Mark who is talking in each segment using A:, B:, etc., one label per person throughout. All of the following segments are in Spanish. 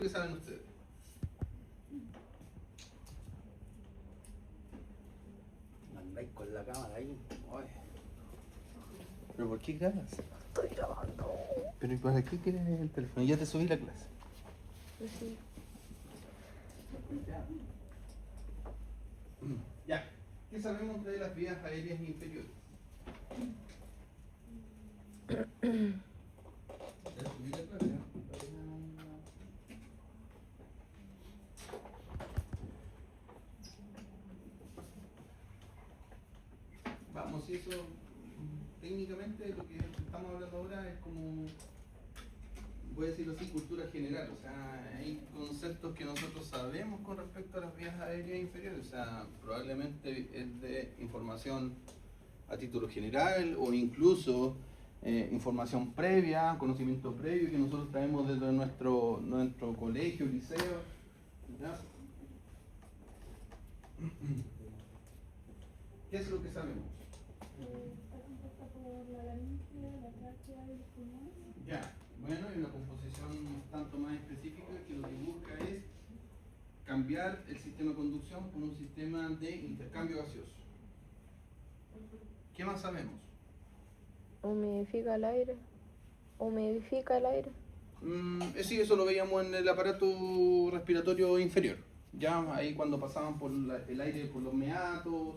A: ¿Qué saben ustedes?
B: Andáis con la cámara ahí. Oye,
A: ¿Pero por qué grabas?
B: estoy grabando.
A: ¿Pero y para qué quieres el teléfono? Ya te subí la clase.
C: Pues sí.
A: Ya. ¿Qué sabemos de las vías aéreas inferiores? Ya subí la clase, ¿no? Vamos, y eso técnicamente lo que estamos hablando ahora es como, voy a decirlo así, cultura general. O sea, hay conceptos que nosotros sabemos con respecto a las vías aéreas inferiores. O sea, probablemente es de información a título general o incluso información previa, conocimiento previo que nosotros traemos desde nuestro colegio, liceo. ¿Ya? ¿Qué es lo que sabemos?
C: Está compuesta por la laringe, la tráquea y los pulmones.
A: Ya, bueno, hay una composición un tanto más específica que lo que busca es cambiar el sistema de conducción por un sistema de intercambio gaseoso. ¿Qué más sabemos?
C: Humidifica el aire. Humidifica el aire.
A: Sí, eso lo veíamos en el aparato respiratorio inferior. Ya ahí cuando pasaban por el aire por los meatos,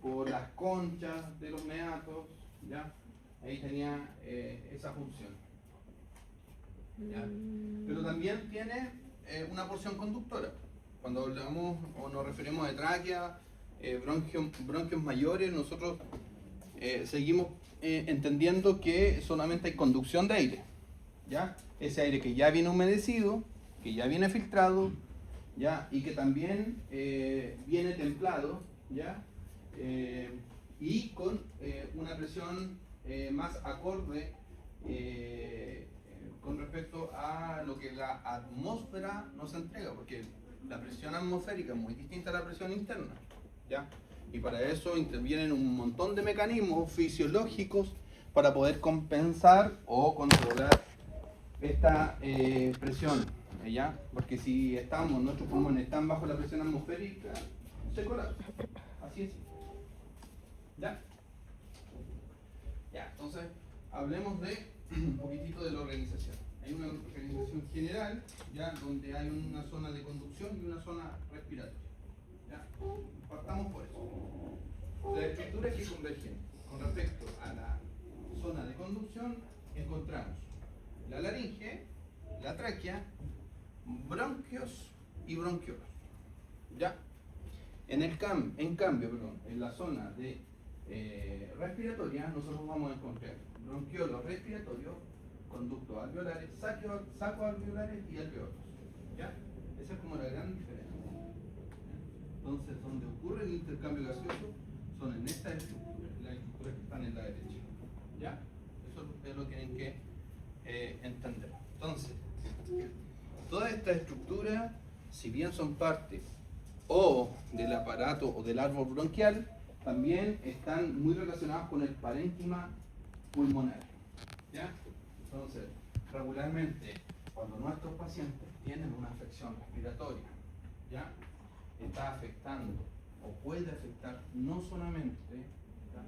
A: por las conchas de los meatos, ya ahí tenía esa función. ¿Ya? Pero también tiene una porción conductora. Cuando hablamos o nos referimos a tráquea, bronquios mayores, nosotros seguimos entendiendo que solamente hay conducción de aire. ¿Ya? Ese aire que ya viene humedecido, que ya viene filtrado, ¿ya? Y que también viene templado, ¿ya? Y con una presión más acorde con respecto a lo que la atmósfera nos entrega, porque la presión atmosférica es muy distinta a la presión interna, ¿ya? Y para eso intervienen un montón de mecanismos fisiológicos para poder compensar o controlar esta presión, ¿ya? Porque si nuestros pulmones están bajo la presión atmosférica, se colapsan. Así es. ¿Ya? Ya, entonces hablemos de un poquitito de la organización. Hay una organización general, ya, donde hay una zona de conducción y una zona respiratoria. ¿Ya? Partamos por eso. Las estructuras que convergen con respecto a la zona de conducción encontramos la laringe, la tráquea, bronquios y bronquiolos. ¿Ya? En cambio, en la zona de respiratoria, nosotros vamos a encontrar bronquiolos respiratorios, conductos alveolares, sacos alveolares y alveolos. ¿Ya? Esa es como la gran diferencia. ¿Ya? Entonces, donde ocurre el intercambio gaseoso son en estas estructuras, las estructuras que están en la derecha. ¿Ya? Eso ustedes lo tienen que entender. Entonces, todas estas estructuras, si bien son parte o del aparato o del árbol bronquial, también están muy relacionadas con el parénquima pulmonar. ¿Ya? Entonces, regularmente, cuando nuestros pacientes tienen una afección respiratoria, ¿ya? Está afectando o puede afectar no solamente, ¿ya?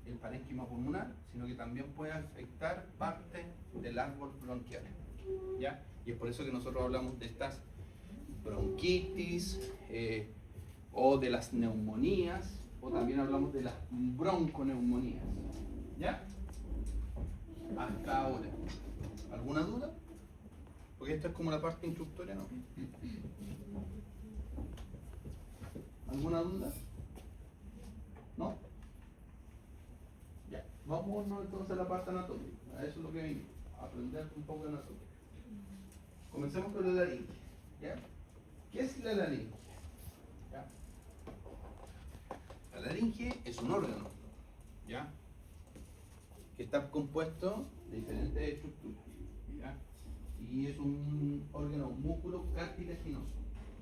A: El parénquima pulmonar, sino que también puede afectar parte del árbol bronquial. ¿Ya? Y es por eso que nosotros hablamos de estas bronquitis o de las neumonías, o también hablamos de las bronconeumonías. ¿Ya? Hasta ahora. ¿Alguna duda? Porque esta es como la parte instructoria, ¿no? ¿Alguna duda? ¿No? Ya. Vamos entonces a la parte anatómica. A eso es lo que venimos, a aprender un poco de anatomía. Comencemos con la laringe. ¿Ya? ¿Qué es la laringe? ¿Ya? La laringe es un órgano, ¿ya? Que está compuesto de diferentes estructuras, ¿ya? Y es un órgano músculo cartilaginoso,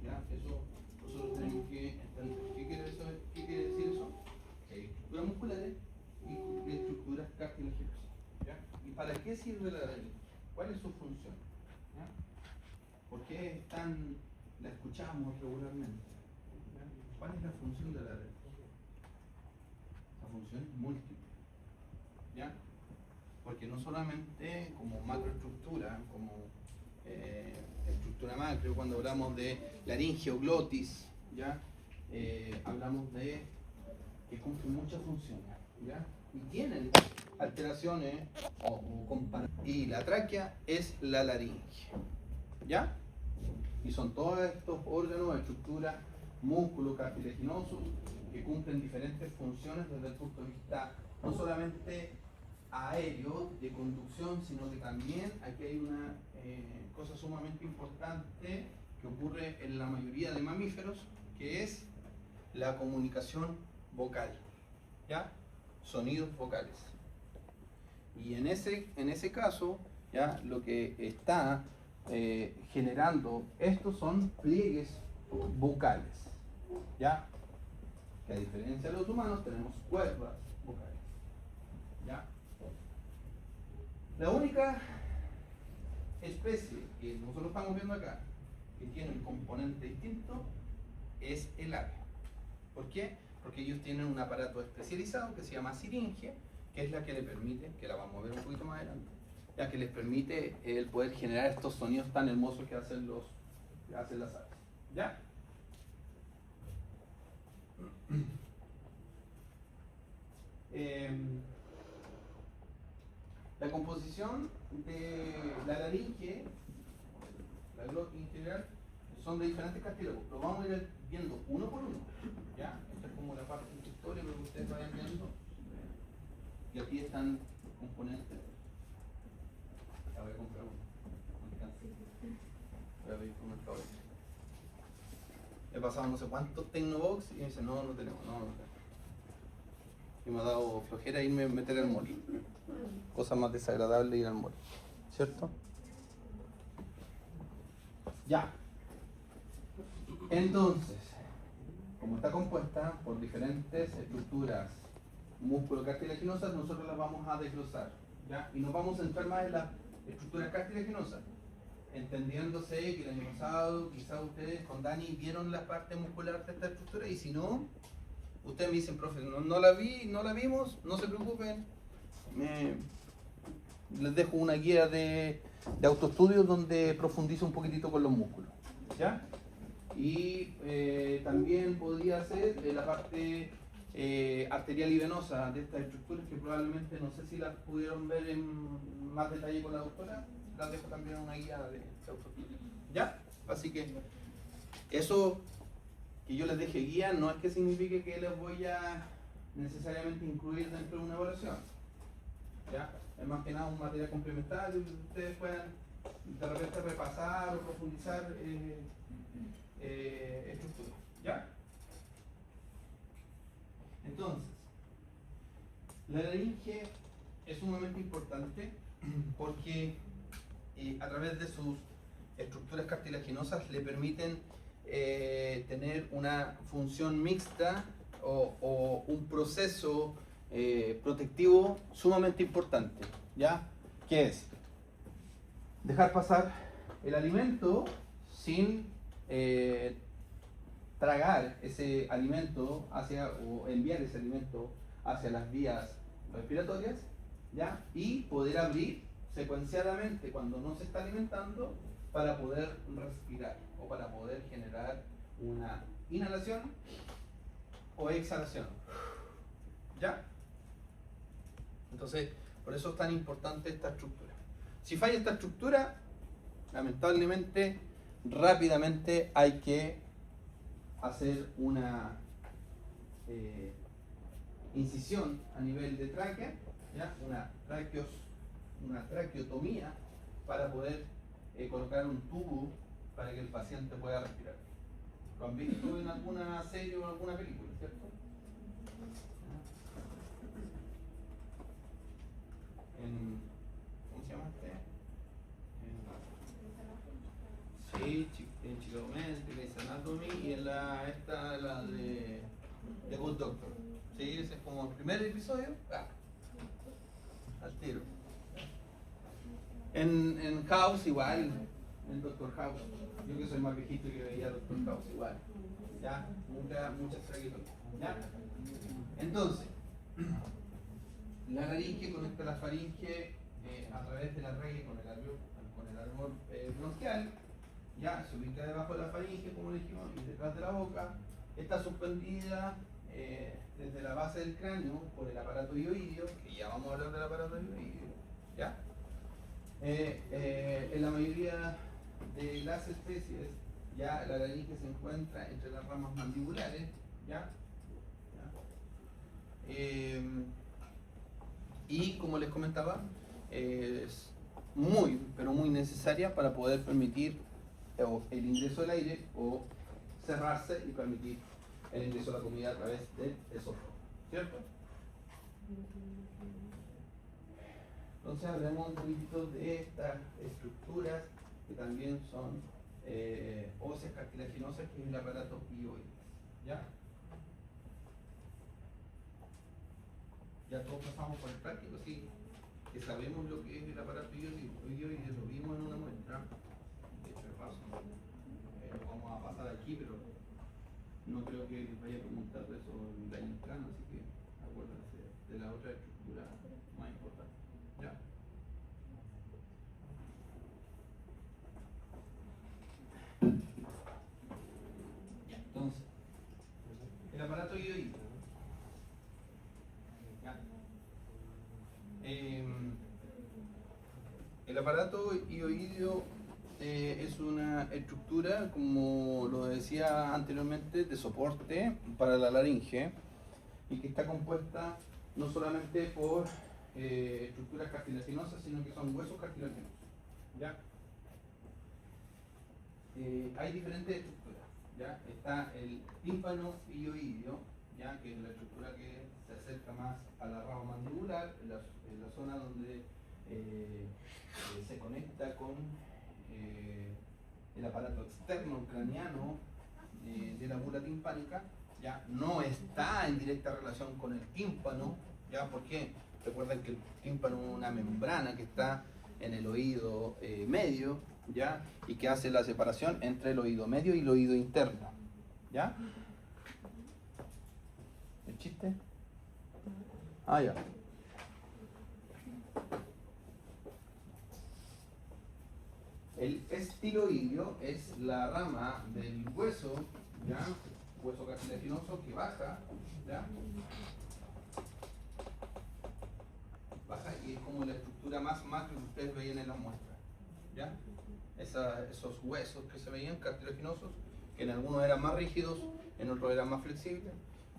A: ¿ya? Eso nosotros tenemos que entender. ¿Qué quiere decir eso? Que hay estructuras musculares y estructuras cartilaginosas, ¿ya? ¿Y para qué sirve la laringe? ¿Cuál es su función? vez la escuchamos regularmente. ¿Ya? ¿Cuál es la función de la laringe? La función es múltiple. ¿Ya? Porque no solamente como macroestructura, como estructura macro, cuando hablamos de laringe o glotis, ¿ya? Hablamos de que cumplen muchas funciones, ¿ya? Y tienen alteraciones y la tráquea es la laringe, ¿ya? Y son todos estos órganos, estructuras, músculos cartilaginosos que cumplen diferentes funciones desde el punto de vista no solamente aéreo de conducción, sino que también aquí hay una cosa sumamente importante que ocurre en la mayoría de mamíferos, que es la comunicación vocal, ¿ya? Sonidos vocales. Y en ese caso, ¿ya? Lo que está generando estos son pliegues vocales, ¿ya? Que a diferencia de los humanos tenemos cuerdas vocales, ¿ya? La única especie que nosotros estamos viendo acá que tiene un componente distinto es el ave. ¿Por qué? Porque ellos tienen un aparato especializado que se llama siringe, que es la que le permite, que la vamos a ver un poquito más adelante, ya que les permite el poder generar estos sonidos tan hermosos que hacen las aves. ¿Ya? La composición de la laringe, la glotis en general, son de diferentes cartílagos. Lo vamos a ir viendo uno por uno. ¿Ya? Esta es como la parte introductoria para que ustedes vayan viendo. Y aquí están componentes. Ya voy a comprar uno. No alcanza. Voy a pedir un mercado. He pasado no sé cuántos Tecnobox y me dice, no tenemos. Y me ha dado flojera irme a meter al mall. Cosa más desagradable ir al mall, ¿cierto? Ya. Entonces, como está compuesta por diferentes estructuras músculo-cartilaginosas, nosotros las vamos a desglosar, ¿ya? Y nos vamos a centrar más en las estructuras cartilaginosas, entendiéndose que el año pasado quizás ustedes con Dani vieron la parte muscular de esta estructura, y si no, ustedes me dicen, profe, no la vimos, no se preocupen, les dejo una guía de autoestudio donde profundizo un poquitito con los músculos, ¿ya? Y también podría ser la parte arterial y venosa de estas estructuras, que probablemente no sé si las pudieron ver en más detalle con la doctora, las dejo también una guía de autoestudio, ¿ya? Así que eso que yo les deje guía no es que signifique que les voy a necesariamente incluir dentro de una evaluación, ¿ya? Es más que nada un material complementario que ustedes puedan de repente repasar o profundizar estructuras, ¿ya? Entonces, la laringe es sumamente importante porque a través de sus estructuras cartilaginosas le permiten tener una función mixta o un proceso protectivo sumamente importante, ¿ya? ¿Qué es? Dejar pasar el alimento sin tragar ese alimento o enviar ese alimento hacia las vías respiratorias, ¿ya? Y poder abrir secuenciadamente cuando no se está alimentando para poder respirar o para poder generar una inhalación o exhalación, ¿ya? Entonces, por eso es tan importante esta estructura. Si falla esta estructura, lamentablemente, rápidamente hay que hacer una incisión a nivel de tráquea, ¿ya? Una traqueotomía para poder colocar un tubo para que el paciente pueda respirar. ¿Lo han visto en alguna serie o en alguna película, cierto? ¿Cómo se llama este? Sí, en Chicago Med, Grey's Anatomy, y en la de The Good Doctor. Sí, ese es como el primer episodio, al tiro. En House igual, en Doctor House. Yo que soy más viejito que veía Doctor House igual. ¿Ya? Muchas traqueotomías. ¿Ya? Entonces, la laringe conecta la faringe a través de la raíz con el árbol bronquial. Ya se ubica debajo de la faringe, como dijimos, y detrás de la boca. Está suspendida desde la base del cráneo por el aparato hioideo, que ya vamos a hablar del aparato hioideo. ¿Ya? En la mayoría de las especies, ya la laringe se encuentra entre las ramas mandibulares. ¿Ya? Y como les comentaba, es muy, pero muy necesaria para poder permitir el ingreso del aire o cerrarse y permitir el ingreso de la comida a través del esófago, ¿cierto? Entonces hablemos un poquito de estas estructuras que también son óseas cartilaginosas, que es el aparato hioides, ¿ya? Ya todos pasamos por el práctico, sí, que sabemos lo que es el aparato hioides, lo vimos en una muestra. De hecho, de paso, lo vamos a pasar aquí, pero no creo que les vaya a preguntar de eso en la entrada, así que acuérdense de la otra estructura más importante. ¿Ya? Ya, entonces, el aparato hioides. El aparato hioideo es una estructura, como lo decía anteriormente, de soporte para la laringe y que está compuesta no solamente por estructuras cartilaginosas, sino que son huesos cartilaginosos. ¿Ya? Hay diferentes estructuras. ¿Ya? Está el tímpano hioideo, ¿ya? Que es la estructura que se acerca más a la rama mandibular, en la zona donde se conecta con el aparato externo craneano de la bula timpánica. Ya no está en directa relación con el tímpano. ¿Ya? ¿Por qué? Recuerden que el tímpano es una membrana que está en el oído medio, ¿ya? Y que hace la separación entre el oído medio y el oído interno. ¿Ya? ¿El chiste? Ah, ya. El estiloideo es la rama del hueso, ¿ya? Hueso cartilaginoso que baja, ¿ya? Baja y es como la estructura más macro que ustedes veían en las muestras, ¿ya? Esos huesos que se veían cartilaginosos, que en algunos eran más rígidos, en otros eran más flexibles,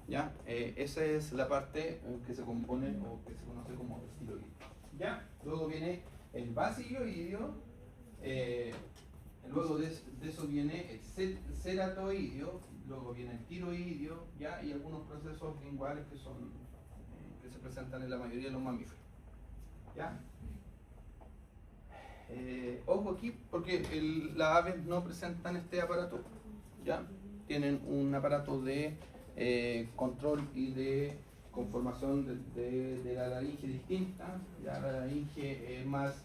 A: ¿ya? Esa es la parte que se compone o que se conoce como estiloideo, ¿ya? Luego viene el basiloideo. Luego de eso viene el ceratoideo, luego viene el tiroideo, ¿ya? Y algunos procesos linguales que son que se presentan en la mayoría de los mamíferos, ¿ya? Ojo aquí porque las aves no presentan este aparato, ¿ya? Tienen un aparato de control y de conformación de la laringe distinta. Ya la laringe es más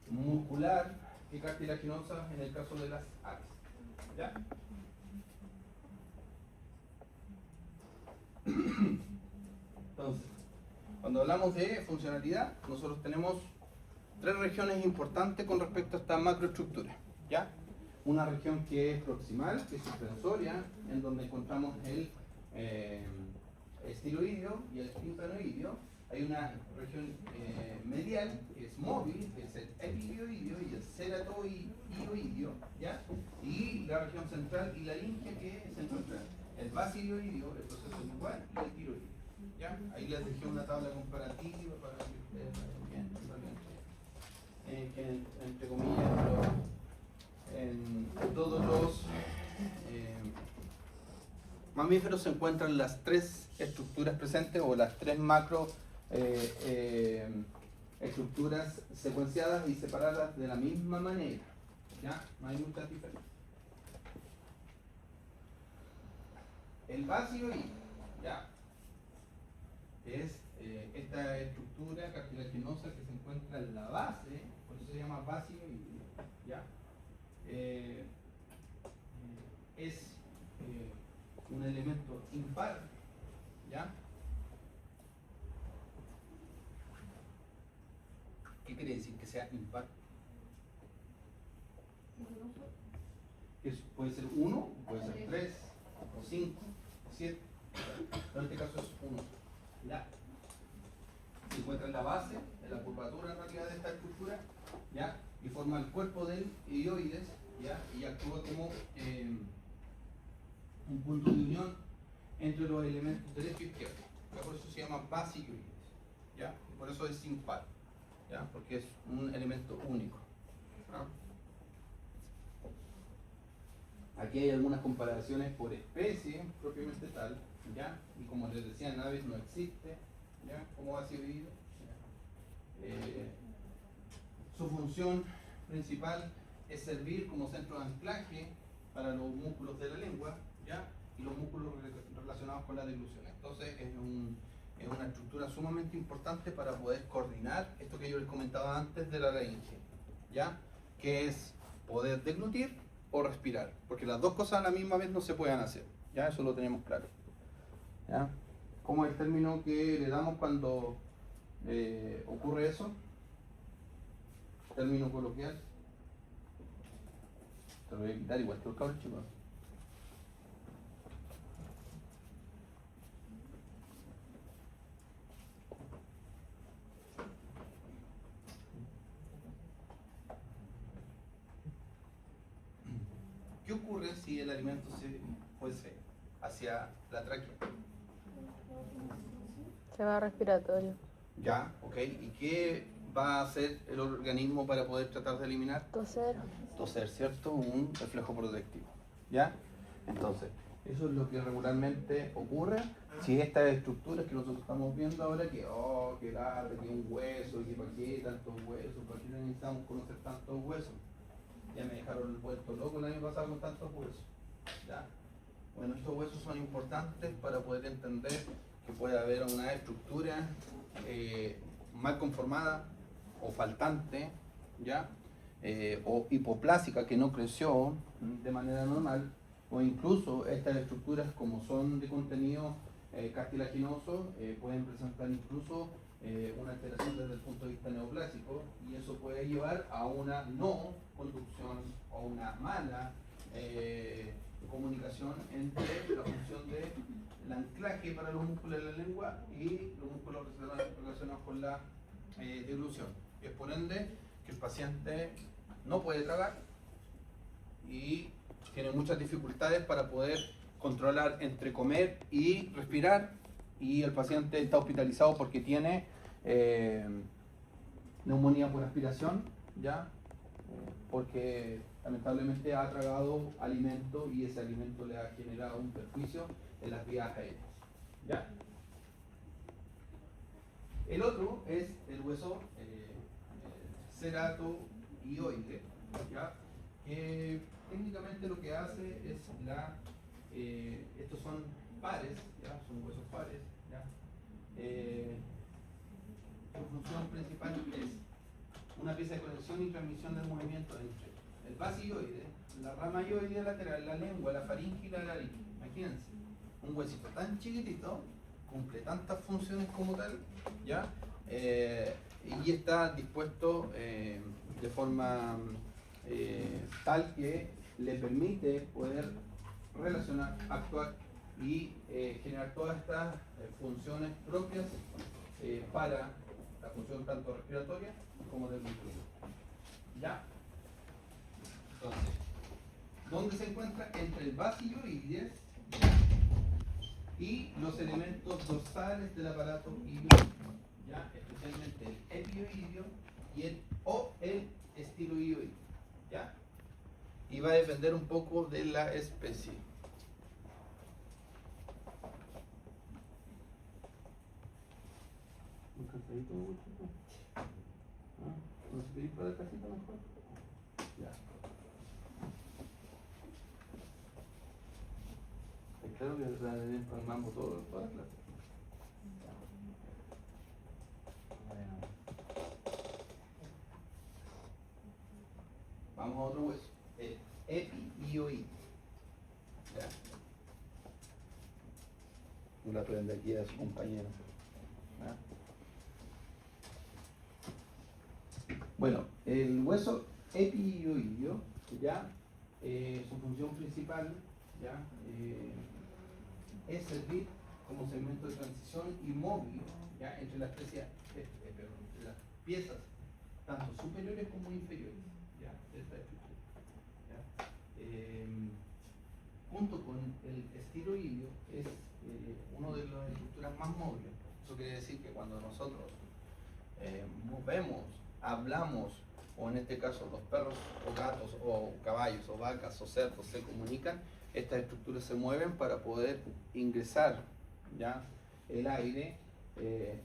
A: muscular que cartilaginosa en el caso de las aves. ¿Ya? Entonces, cuando hablamos de funcionalidad, nosotros tenemos tres regiones importantes con respecto a esta macroestructura. ¿Ya? Una región que es proximal, que es suspensoria, en donde encontramos el estiloideo y el timpanoideo. Hay una región medial, que es móvil, que es el epidioideo y el ceratoideo, ¿ya? Y la región central y la laringe, que se encuentra el basidioideo, el proceso lingual y el tiroideo, ¿ya? Ahí les dejé una tabla comparativa para que ustedes vean bien, que entre comillas, pero en todos los mamíferos se encuentran las tres estructuras presentes o las tres macro estructuras secuenciadas y separadas de la misma manera. ¿Ya? No hay muchas diferencias. El basioideo, ¿ya? Es esta estructura cartilaginosa que se encuentra en la base, por eso se llama basioideo, ¿ya? eh, es un elemento impar, ¿ya? ¿Qué quiere decir que sea impar? Puede ser 1, puede ser 3, o 5, o 7. En este caso es 1. ¿Ya? Se encuentra en la base, en la curvatura en realidad de esta estructura, ¿ya? Y forma el cuerpo del hidroides, ¿ya? Y actúa como un punto de unión entre los elementos derecho y izquierdo. ¿Ya? Por eso se llama base hidroides, ¿ya? Y por eso es impar, ¿ya? Porque es un elemento único, ¿no? Aquí hay algunas comparaciones por especie, propiamente tal, ¿ya? Y como les decía, Navis no existe, ¿ya? Como base hidroide. Su función principal es servir como centro de anclaje para los músculos de la lengua, ¿ya? Y los músculos relacionados con la deglución. Entonces es una estructura sumamente importante para poder coordinar esto que yo les comentaba antes de la laringe, ¿ya? Que es poder deglutir o respirar, porque las dos cosas a la misma vez no se pueden hacer, ¿ya? Eso lo tenemos claro, ¿ya? ¿Cómo es el término que le damos cuando ocurre eso? Término coloquial. Te lo voy a quitar igual que los cabros chicos. ¿Qué ocurre si el alimento se fuese hacia la tráquea?
D: Se va respiratorio.
A: Ya, ok. ¿Y qué va a hacer el organismo para poder tratar de eliminar?
D: Toser.
A: Toser, ¿cierto? Un reflejo protectivo. ¿Ya? Entonces, eso es lo que regularmente ocurre si estas estructuras que nosotros estamos viendo ahora, que lata, que un hueso, que para qué tantos huesos, para qué necesitamos conocer tantos huesos. Ya me dejaron vuelto loco el año pasado con tantos huesos. ¿Ya? Bueno, estos huesos son importantes para poder entender que puede haber una estructura mal conformada o faltante, ¿ya? O hipoplásica que no creció de manera normal, o incluso estas estructuras, como son de contenido cartilaginoso, pueden presentar incluso una alteración desde el punto de vista neoplásico, y eso puede llevar a una no conducción o una mala comunicación entre la función del anclaje para los músculos de la lengua y los músculos relacionados con la deglución. Es por ende que el paciente no puede tragar y tiene muchas dificultades para poder controlar entre comer y respirar, y el paciente está hospitalizado porque tiene neumonía por aspiración, ¿ya? Porque lamentablemente ha tragado alimento y ese alimento le ha generado un perjuicio en las vías aéreas, ¿ya? El otro es el hueso ceratohioide, ¿ya? Que técnicamente lo que hace es estos son pares, ¿ya? Son huesos pares, ¿ya? Su función principal es una pieza de conexión y transmisión del movimiento entre el basioide, la rama hioidea lateral, la lengua, la faringe y la laringe. Imagínense, un huesito tan chiquitito cumple tantas funciones como tal, ¿ya? Y está dispuesto de forma tal que le permite poder relacionar, actuar y generar todas estas funciones propias para la función tanto respiratoria como del músculo. ¿Ya? Entonces, ¿dónde se encuentra? Entre el basioides y los elementos dorsales del aparato hidroide, ¿ya? Especialmente el epioidio y el estiloioide, ¿ya? Y va a depender un poco de la especie. ¿Un cafecito, muchachos? ¿Nos pedís para la casita mejor? Ya. Es claro que se den para el mambo toda la clase. Bueno. Vamos a otro hueso. epi y oído. Ya. No la prende aquí a su compañero. ¿Ya? Bueno, el hueso epioideo, ya, su función principal, ya, es servir como segmento de transición y móvil, ya, entre las las piezas, tanto superiores como inferiores, ya, de esta estructura. ¿Ya? Junto con el estiroideo es una de las estructuras más móviles. Eso quiere decir que cuando nosotros movemos, hablamos, o en este caso los perros o gatos o caballos o vacas o cerdos se comunican, estas estructuras se mueven para poder ingresar, ¿ya?, el aire,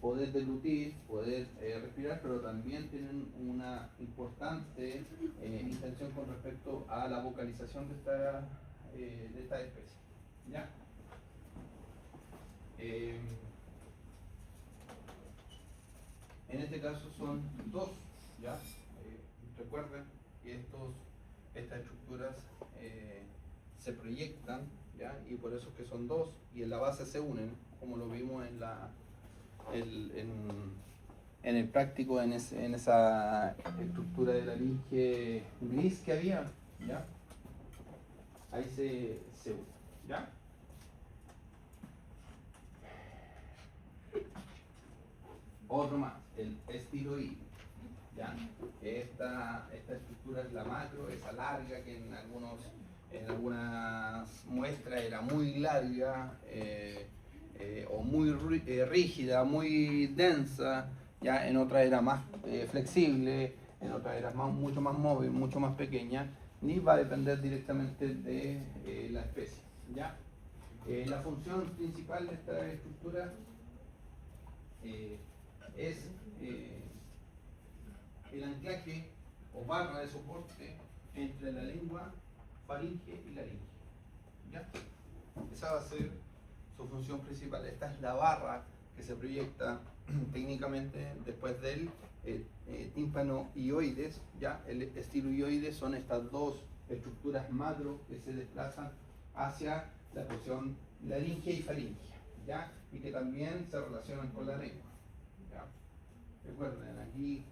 A: poder deglutir, poder respirar, pero también tienen una importante intención con respecto a la vocalización de esta especie, ¿ya? En este caso son dos, ¿ya? Recuerden que estas estructuras se proyectan, ¿ya? Y por eso es que son dos, y en la base se unen, como lo vimos en el práctico, en esa estructura de laringe gris que había, ¿ya? Ahí se unen, ¿ya? Otro más, el estiroide, ¿ya? Esta estructura es la macro, esa larga que en algunas muestras era muy larga, o muy rígida, muy densa, ¿ya? En otras era más flexible, en otras era mucho más móvil, mucho más pequeña, ni va a depender directamente de la especie, ¿ya? La función principal de esta estructura es el anclaje o barra de soporte entre la lengua faringe y laringe, ¿ya? Esa va a ser su función principal. Esta es la barra que se proyecta técnicamente después del tímpano ioides, ¿ya? El estiloioides son estas dos estructuras macro que se desplazan hacia la porción laringe y faringe, ¿ya? Y que también se relacionan con la lengua, ¿ya? Recuerden, aquí,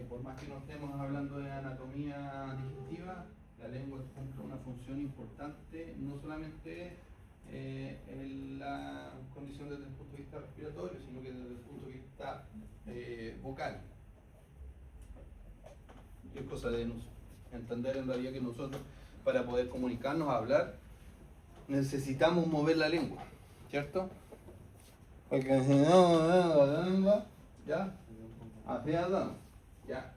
A: por más que no estemos hablando de anatomía digestiva, la lengua cumple una función importante, no solamente en la condición desde el punto de vista respiratorio, sino que desde el punto de vista vocal. Es cosa de entender en realidad que nosotros, para poder comunicarnos, hablar, necesitamos mover la lengua, ¿cierto? Porque si no movemos la lengua, ¿ya? Afiadan, ¿ya?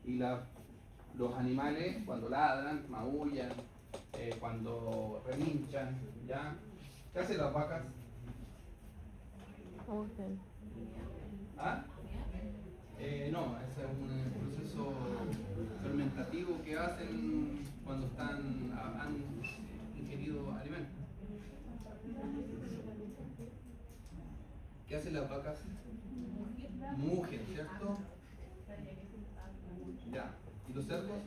A: Y los animales cuando ladran, maullan, cuando relinchan, ¿ya? ¿Qué hacen las vacas? ¿Ah? No, ese es un proceso fermentativo que hacen cuando han ingerido alimentos. ¿Qué hacen las vacas? Mugen, ¿cierto? Ya. ¿Y los cerdos?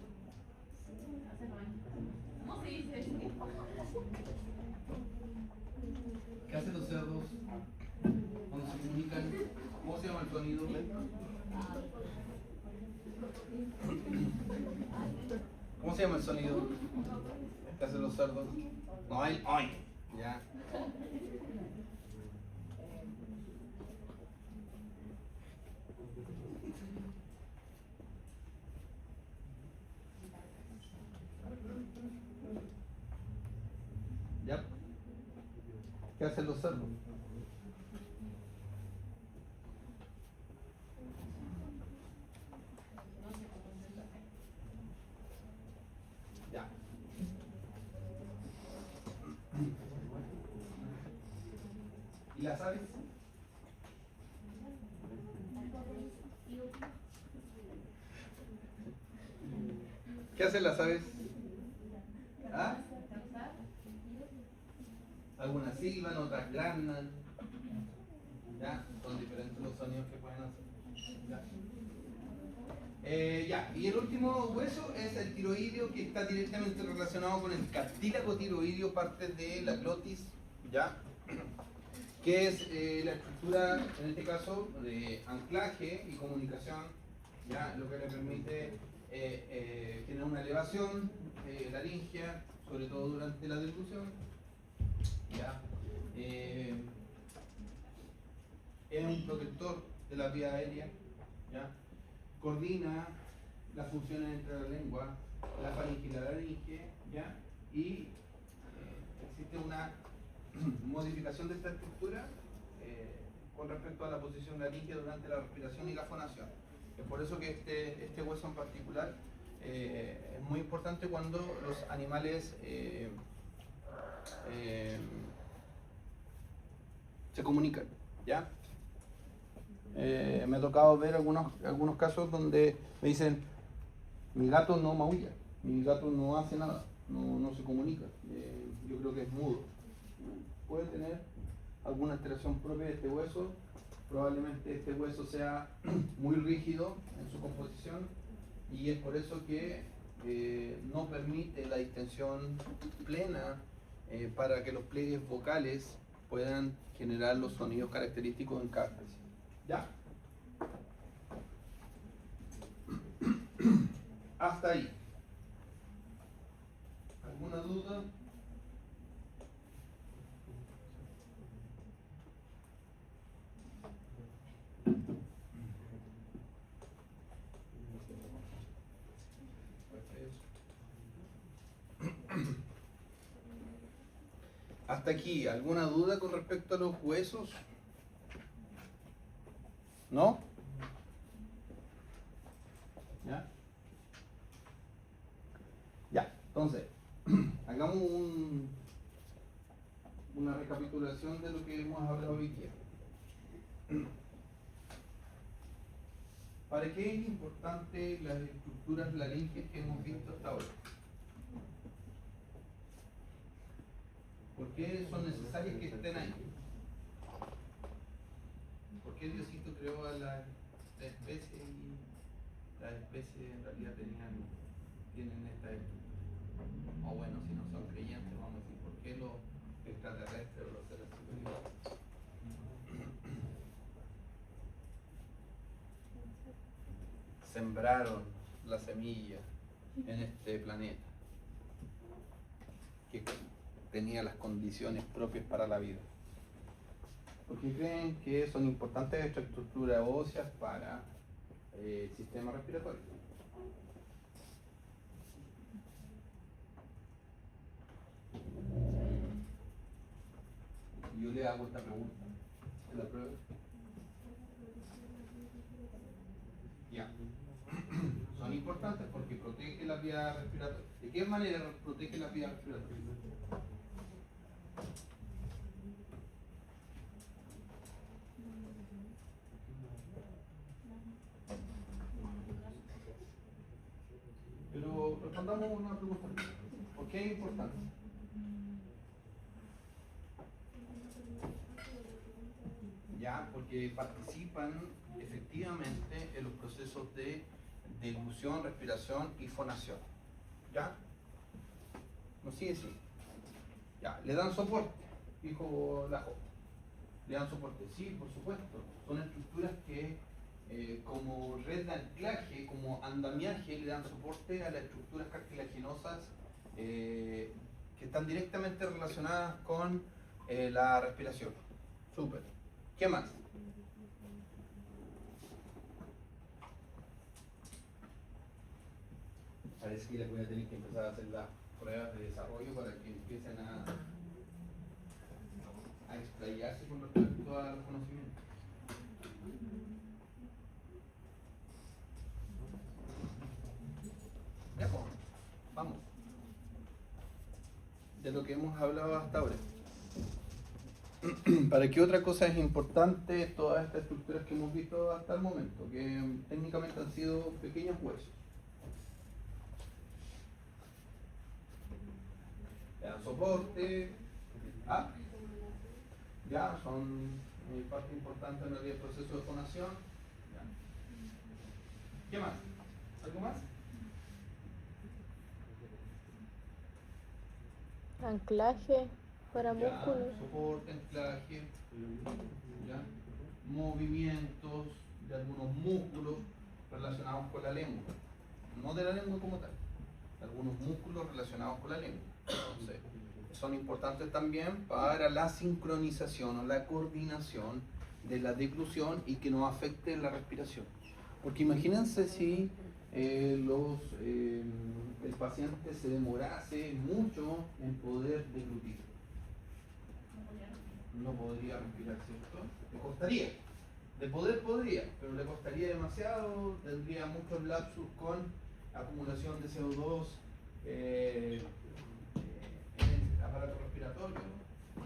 C: ¿Cómo se dice eso?
A: ¿Qué hacen los cerdos cuando se comunican? ¿Cómo se llama el sonido? ¿Cómo se llama el sonido? ¿Qué hacen los cerdos? No, el oin. Ya. ¿Ya? ¿Qué hacen los cerdos? Ya. ¿Y las aves? ¿Qué hacen las aves? ¿Ah? Algunas silban, otras granan. ¿Ya? Son diferentes los sonidos que pueden hacer. ¿Ya? Ya, y el último hueso es el tiroideo, que está directamente relacionado con el cartílago tiroideo, parte de la glotis, ¿ya? Que es la estructura, en este caso, de anclaje y comunicación, ¿ya? Lo que le permite tener una elevación laringea, sobre todo durante la deglución, ¿ya? Es un protector de la vía aérea, ¿ya? Coordina las funciones entre la lengua, la faringe y la laringe, ¿ya? Y existe una modificación de esta estructura con respecto a la posición laringea durante la respiración y la fonación. Es por eso que este hueso en particular es muy importante cuando los animales se comunican, ¿ya? Me ha tocado ver algunos casos donde me dicen: mi gato no maulla, mi gato no hace nada, no se comunica, yo creo que es mudo. Puede tener alguna alteración propia de este hueso, probablemente este hueso sea muy rígido en su composición, y es por eso que no permite la distensión plena para que los pliegues vocales puedan generar los sonidos característicos en cada especie. ¿Ya? Hasta ahí. ¿Alguna duda? Hasta aquí, ¿alguna duda con respecto a los huesos? ¿No? ¿Ya? Ya, entonces, hagamos una recapitulación de lo que hemos hablado hoy día. ¿Para qué es importante las estructuras laringes que hemos visto hasta ahora? ¿Por qué son necesarias que estén ahí? ¿Por qué Diosito creó a la especie y las especies en realidad tienen esta estructura? O bueno, si no son creyentes, vamos a decir, ¿por qué los extraterrestres o los seres superiores? Sembraron la semilla en este planeta que tenía las condiciones propias para la vida, porque creen que son importantes estas estructuras óseas para el sistema respiratorio. Yo le hago esta pregunta. ¿Se la prueba? Ya. Son importantes porque protege la vía respiratoria. ¿De qué manera protege la vía respiratoria? Pero respondamos una pregunta. ¿Por qué es importante? Ya, porque participan efectivamente en los procesos de deglución, respiración y fonación. ¿Ya? ¿No sigue así? Ya, le dan soporte, dijo Lajo. Le dan soporte, sí, por supuesto. Son estructuras que como red de anclaje, como andamiaje, le dan soporte a las estructuras cartilaginosas que están directamente relacionadas con la respiración. Súper. ¿Qué más? Parece que les voy a tener que empezar a hacer las pruebas de desarrollo para que empiecen a explayarse con respecto a los conocimientos. Ya, pues, vamos. De lo que hemos hablado hasta ahora. ¿Para qué otra cosa es importante todas estas estructuras que hemos visto hasta el momento? Que técnicamente han sido pequeños huesos. Le dan soporte, ya son parte importante en el proceso de fonación. Ya. ¿Qué más? ¿Algo más?
C: Anclaje para
A: Ya,
C: músculos.
A: soporte, anclaje, ya, movimientos de algunos músculos relacionados con la lengua, no de la lengua como tal, algunos músculos relacionados con la lengua. Entonces, son importantes también para la sincronización o la coordinación de la deglución y que no afecte la respiración. Porque imagínense si el paciente se demorase mucho en poder deglutir. No podría respirar, ¿cierto? Le costaría. De poder podría, pero le costaría demasiado, tendría muchos lapsus con acumulación de CO2 en el aparato respiratorio,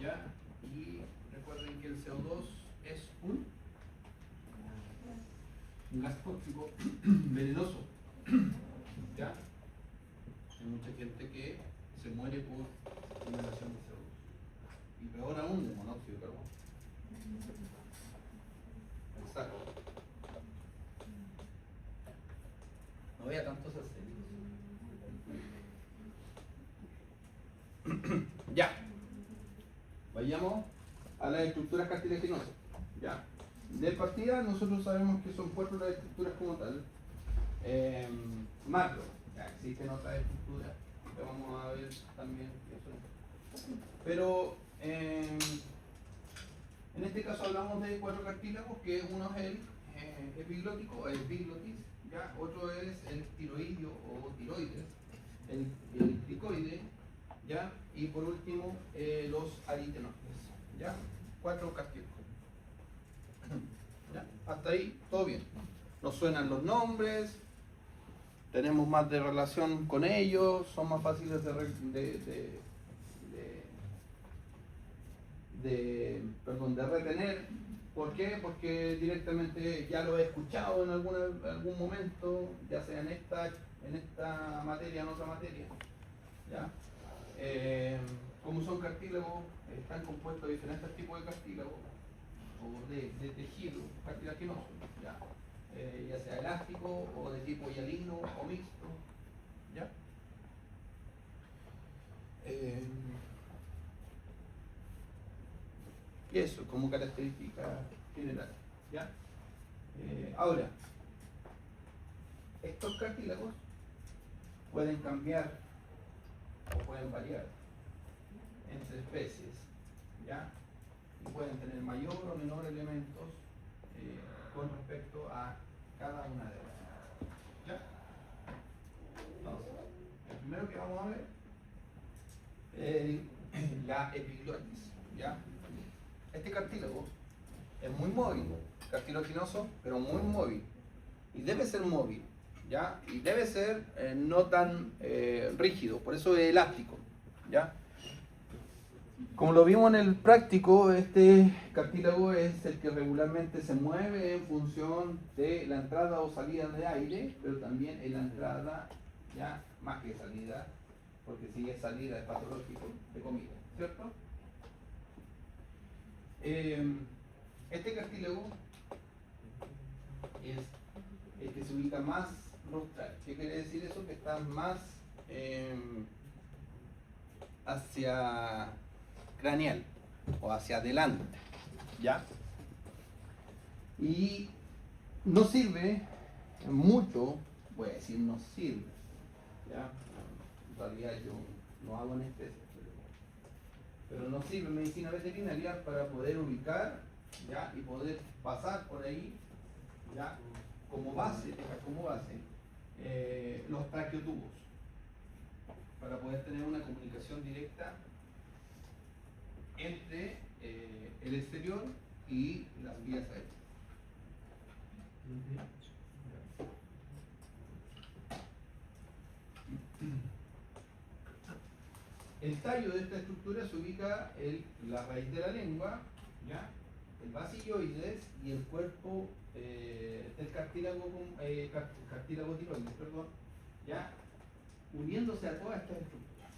A: ¿ya? Y recuerden que el CO2 es un gas tóxico venenoso, ¿ya? Hay mucha gente que se muere por inhalación de CO2 y peor aún de monóxido de carbono. Exacto. No vea tantos acélicos. Ya. Vayamos a las estructuras cartilaginosas. Ya. De partida, nosotros sabemos que son 4 las estructuras como tal. Macro. Ya existen otras estructuras que vamos a ver también. Pero en este caso hablamos de 4 cartílagos, que uno es el epiglótico o epiglotis, ¿ya? Otro es el tiroidio o tiroides, el cricoide, ¿ya? Y por último los aritenoides, ¿ya? 4 cartílagos. ¿Ya? Hasta ahí todo bien. Nos suenan los nombres, tenemos más de relación con ellos, son más fáciles de retener. ¿Por qué? Porque directamente ya lo he escuchado en algún momento, ya sea en esta materia, en otra materia. ¿Ya? Como son cartílagos, están compuestos de diferentes tipos de cartílagos o de tejido cartilaginoso, ya sea elástico o de tipo hialino o mixto. ¿Ya? Y eso como característica general. ¿Ya? Ahora, estos cartílagos pueden cambiar o pueden variar entre especies, ¿ya? Y pueden tener mayor o menor elementos con respecto a cada una de ellas. ¿Ya? Entonces, el primero que vamos a ver es la epiglotis, ¿ya? Este cartílago es muy móvil, cartilaginoso, pero muy móvil. Y debe ser móvil, ¿ya? Y debe ser no tan rígido, por eso es elástico, ¿ya? Como lo vimos en el práctico, este cartílago es el que regularmente se mueve en función de la entrada o salida de aire, pero también en la entrada, ya más que salida, porque si es salida es patológico, de comida, ¿cierto? Este cartílago es el que se ubica más rostral. ¿Qué quiere decir eso? Que está más hacia craneal o hacia adelante, ¿ya? Y no sirve mucho, voy a decir no sirve, ¿ya? En realidad yo no hago anestesia, pero no sirve en medicina veterinaria para poder ubicar, ¿ya? Y poder pasar por ahí, ¿ya? Como base, los traqueotubos, para poder tener una comunicación directa entre el exterior y las vías aéreas. El tallo de esta estructura se ubica en la raíz de la lengua, ¿ya? El basilloides y el cuerpo del cartílago tiroides, perdón, ¿ya? Uniéndose a todas estas estructuras.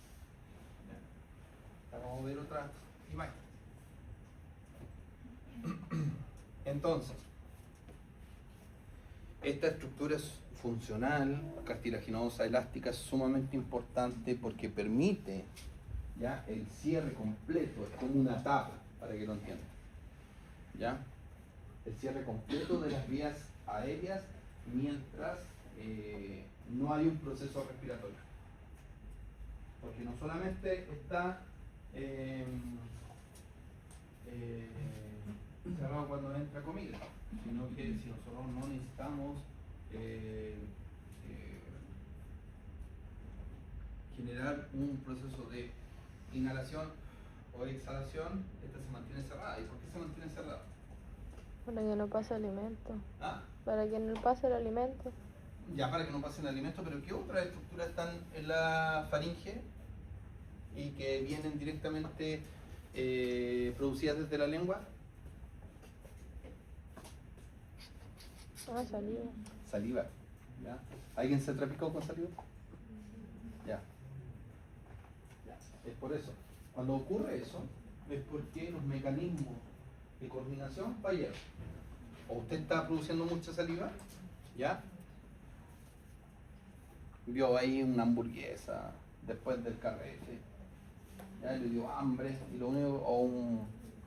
A: ¿Ya? Vamos a ver otra imagen. Entonces, esta estructura es funcional, cartilaginosa, elástica, es sumamente importante porque permite ya el cierre completo, es como una tapa, para que lo entiendan. ¿Ya? El cierre completo de las vías aéreas mientras no hay un proceso respiratorio. Porque no solamente está cerrado cuando entra comida, sino que si nosotros no necesitamos generar un proceso de inhalación o exhalación, esta se mantiene cerrada. ¿Y por qué se mantiene cerrada?
D: Para que no pase alimento.
A: ¿Ah?
D: Para que no pase el alimento.
A: Ya, para que no pasen alimentos, pero ¿qué otras estructuras están en la faringe y que vienen directamente producidas desde la lengua?
D: Ah, saliva.
A: Saliva. ¿Ya? ¿Alguien se trapicó con saliva? Ya. Es por eso. Cuando ocurre eso, es porque los mecanismos de coordinación fallaron. O usted está produciendo mucha saliva, ¿ya? Vio ahí una hamburguesa después del carrete, ya le dio hambre y lo único, o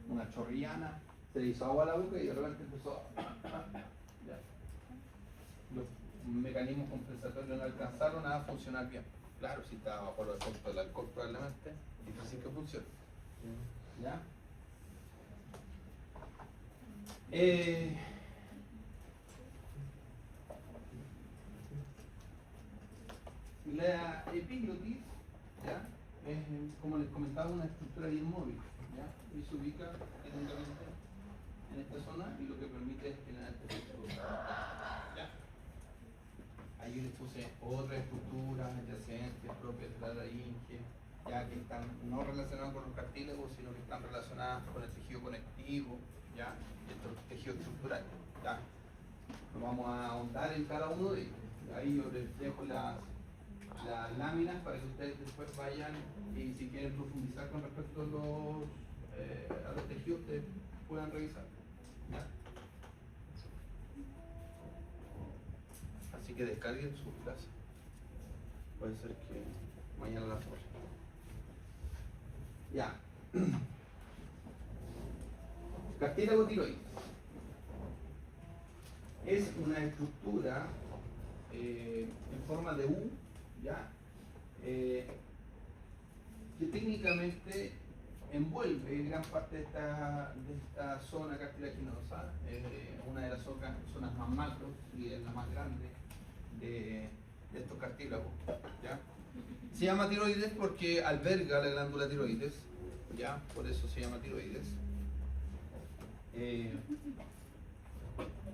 A: una chorrillana, se le hizo agua a la boca y de repente empezó ya. Los mecanismos compensatorios no alcanzaron a funcionar bien. Claro, si está bajo el efecto del alcohol probablemente, difícil que funcione. ¿Ya? La epiglotis, ¿ya? Es, como les comentaba, una estructura bien móvil, ¿ya? Y se ubica técnicamente en esta zona y lo que permite es generar este efecto. ¿Ya? Ahí les puse otras estructuras adyacentes propias de la laringe, ya que están no relacionadas con los cartílagos, sino que están relacionadas con el tejido conectivo, ¿ya? Y estos tejidos estructurales, ¿ya? Nos vamos a ahondar en cada uno de ellos. Ahí yo les dejo las láminas para que ustedes después vayan y si quieren profundizar con respecto a los tejidos, ustedes puedan revisar, ¿ya? Así que descarguen su clase. Puede ser que mañana la formen. Ya. Cartílago tiroides. Es una estructura en forma de U, ¿ya? Que técnicamente envuelve gran parte de esta zona cartilaginosa, una de las zonas más macro y es la más grande de estos cartílagos, ¿ya? Se llama tiroides porque alberga la glándula tiroides, ¿ya? Por eso se llama tiroides.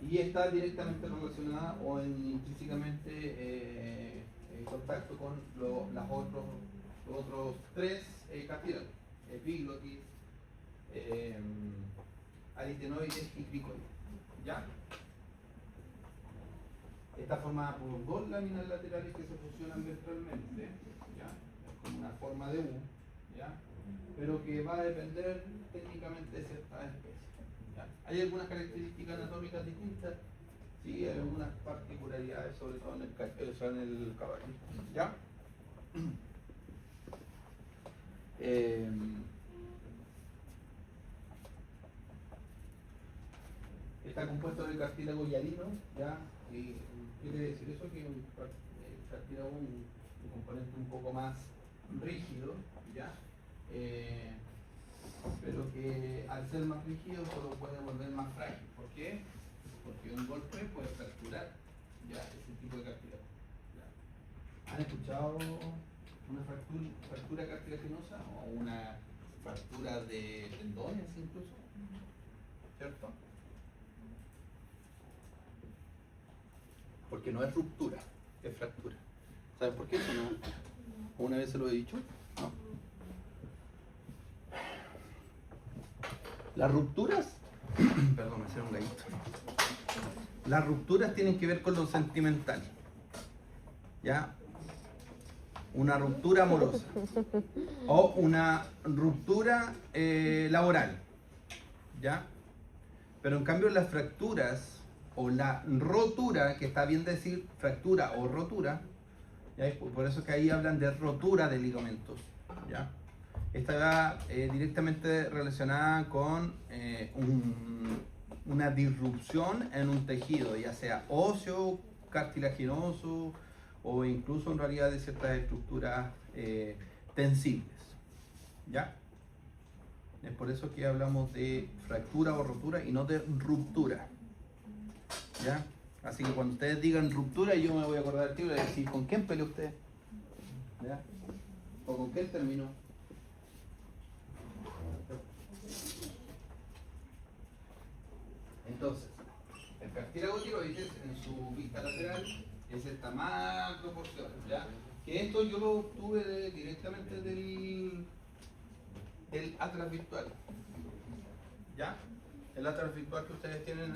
A: Y está directamente relacionada o intrínsecamente en contacto con los otros tres cartílagos: epiglotis, aritenoides y cricoides, ¿ya? Está formada por dos láminas laterales que se fusionan ventralmente, ¿ya? Es como una forma de U, ¿ya? Pero que va a depender técnicamente de ciertas especies, ¿ya? Hay algunas características anatómicas distintas, sí, hay algunas particularidades, sobre todo en el caballo, ¿ya? Está compuesto de cartílago hialino, ¿ya? Y quiere decir eso que el cartílago es un componente un poco más rígido, ¿ya? Pero que al ser más rígido se lo puede volver más frágil. ¿Por qué? Porque un golpe puede fracturar, ¿ya? Ese tipo de cartílago, ¿ya? ¿Han escuchado una fractura cartilaginosa o una fractura de tendones incluso? ¿Cierto? Porque no es ruptura, es fractura. ¿Saben por qué? ¿No? ¿Una vez se lo he dicho? No. Las rupturas, perdón, me hicieron un gallito. Las rupturas tienen que ver con lo sentimental, ¿ya? Una ruptura amorosa o una ruptura laboral, ¿ya? Pero en cambio las fracturas o la rotura, que está bien decir fractura o rotura, ¿ya? Por eso es que ahí hablan de rotura de ligamentos, ¿ya? Esta va directamente relacionada con una disrupción en un tejido, ya sea óseo, cartilaginoso o incluso en realidad de ciertas estructuras tensibles, ¿ya? Es por eso que hablamos de fractura o rotura y no de ruptura, ¿ya? Así que cuando ustedes digan ruptura, yo me voy a acordar del título y decir, ¿con quién peleó usted? ¿Ya? ¿O con qué terminó? Entonces, el cartílago tiroides en su vista lateral es esta macro porción, ¿ya? Que esto yo lo obtuve directamente del atlas virtual, ¿ya? El atlas virtual que ustedes tienen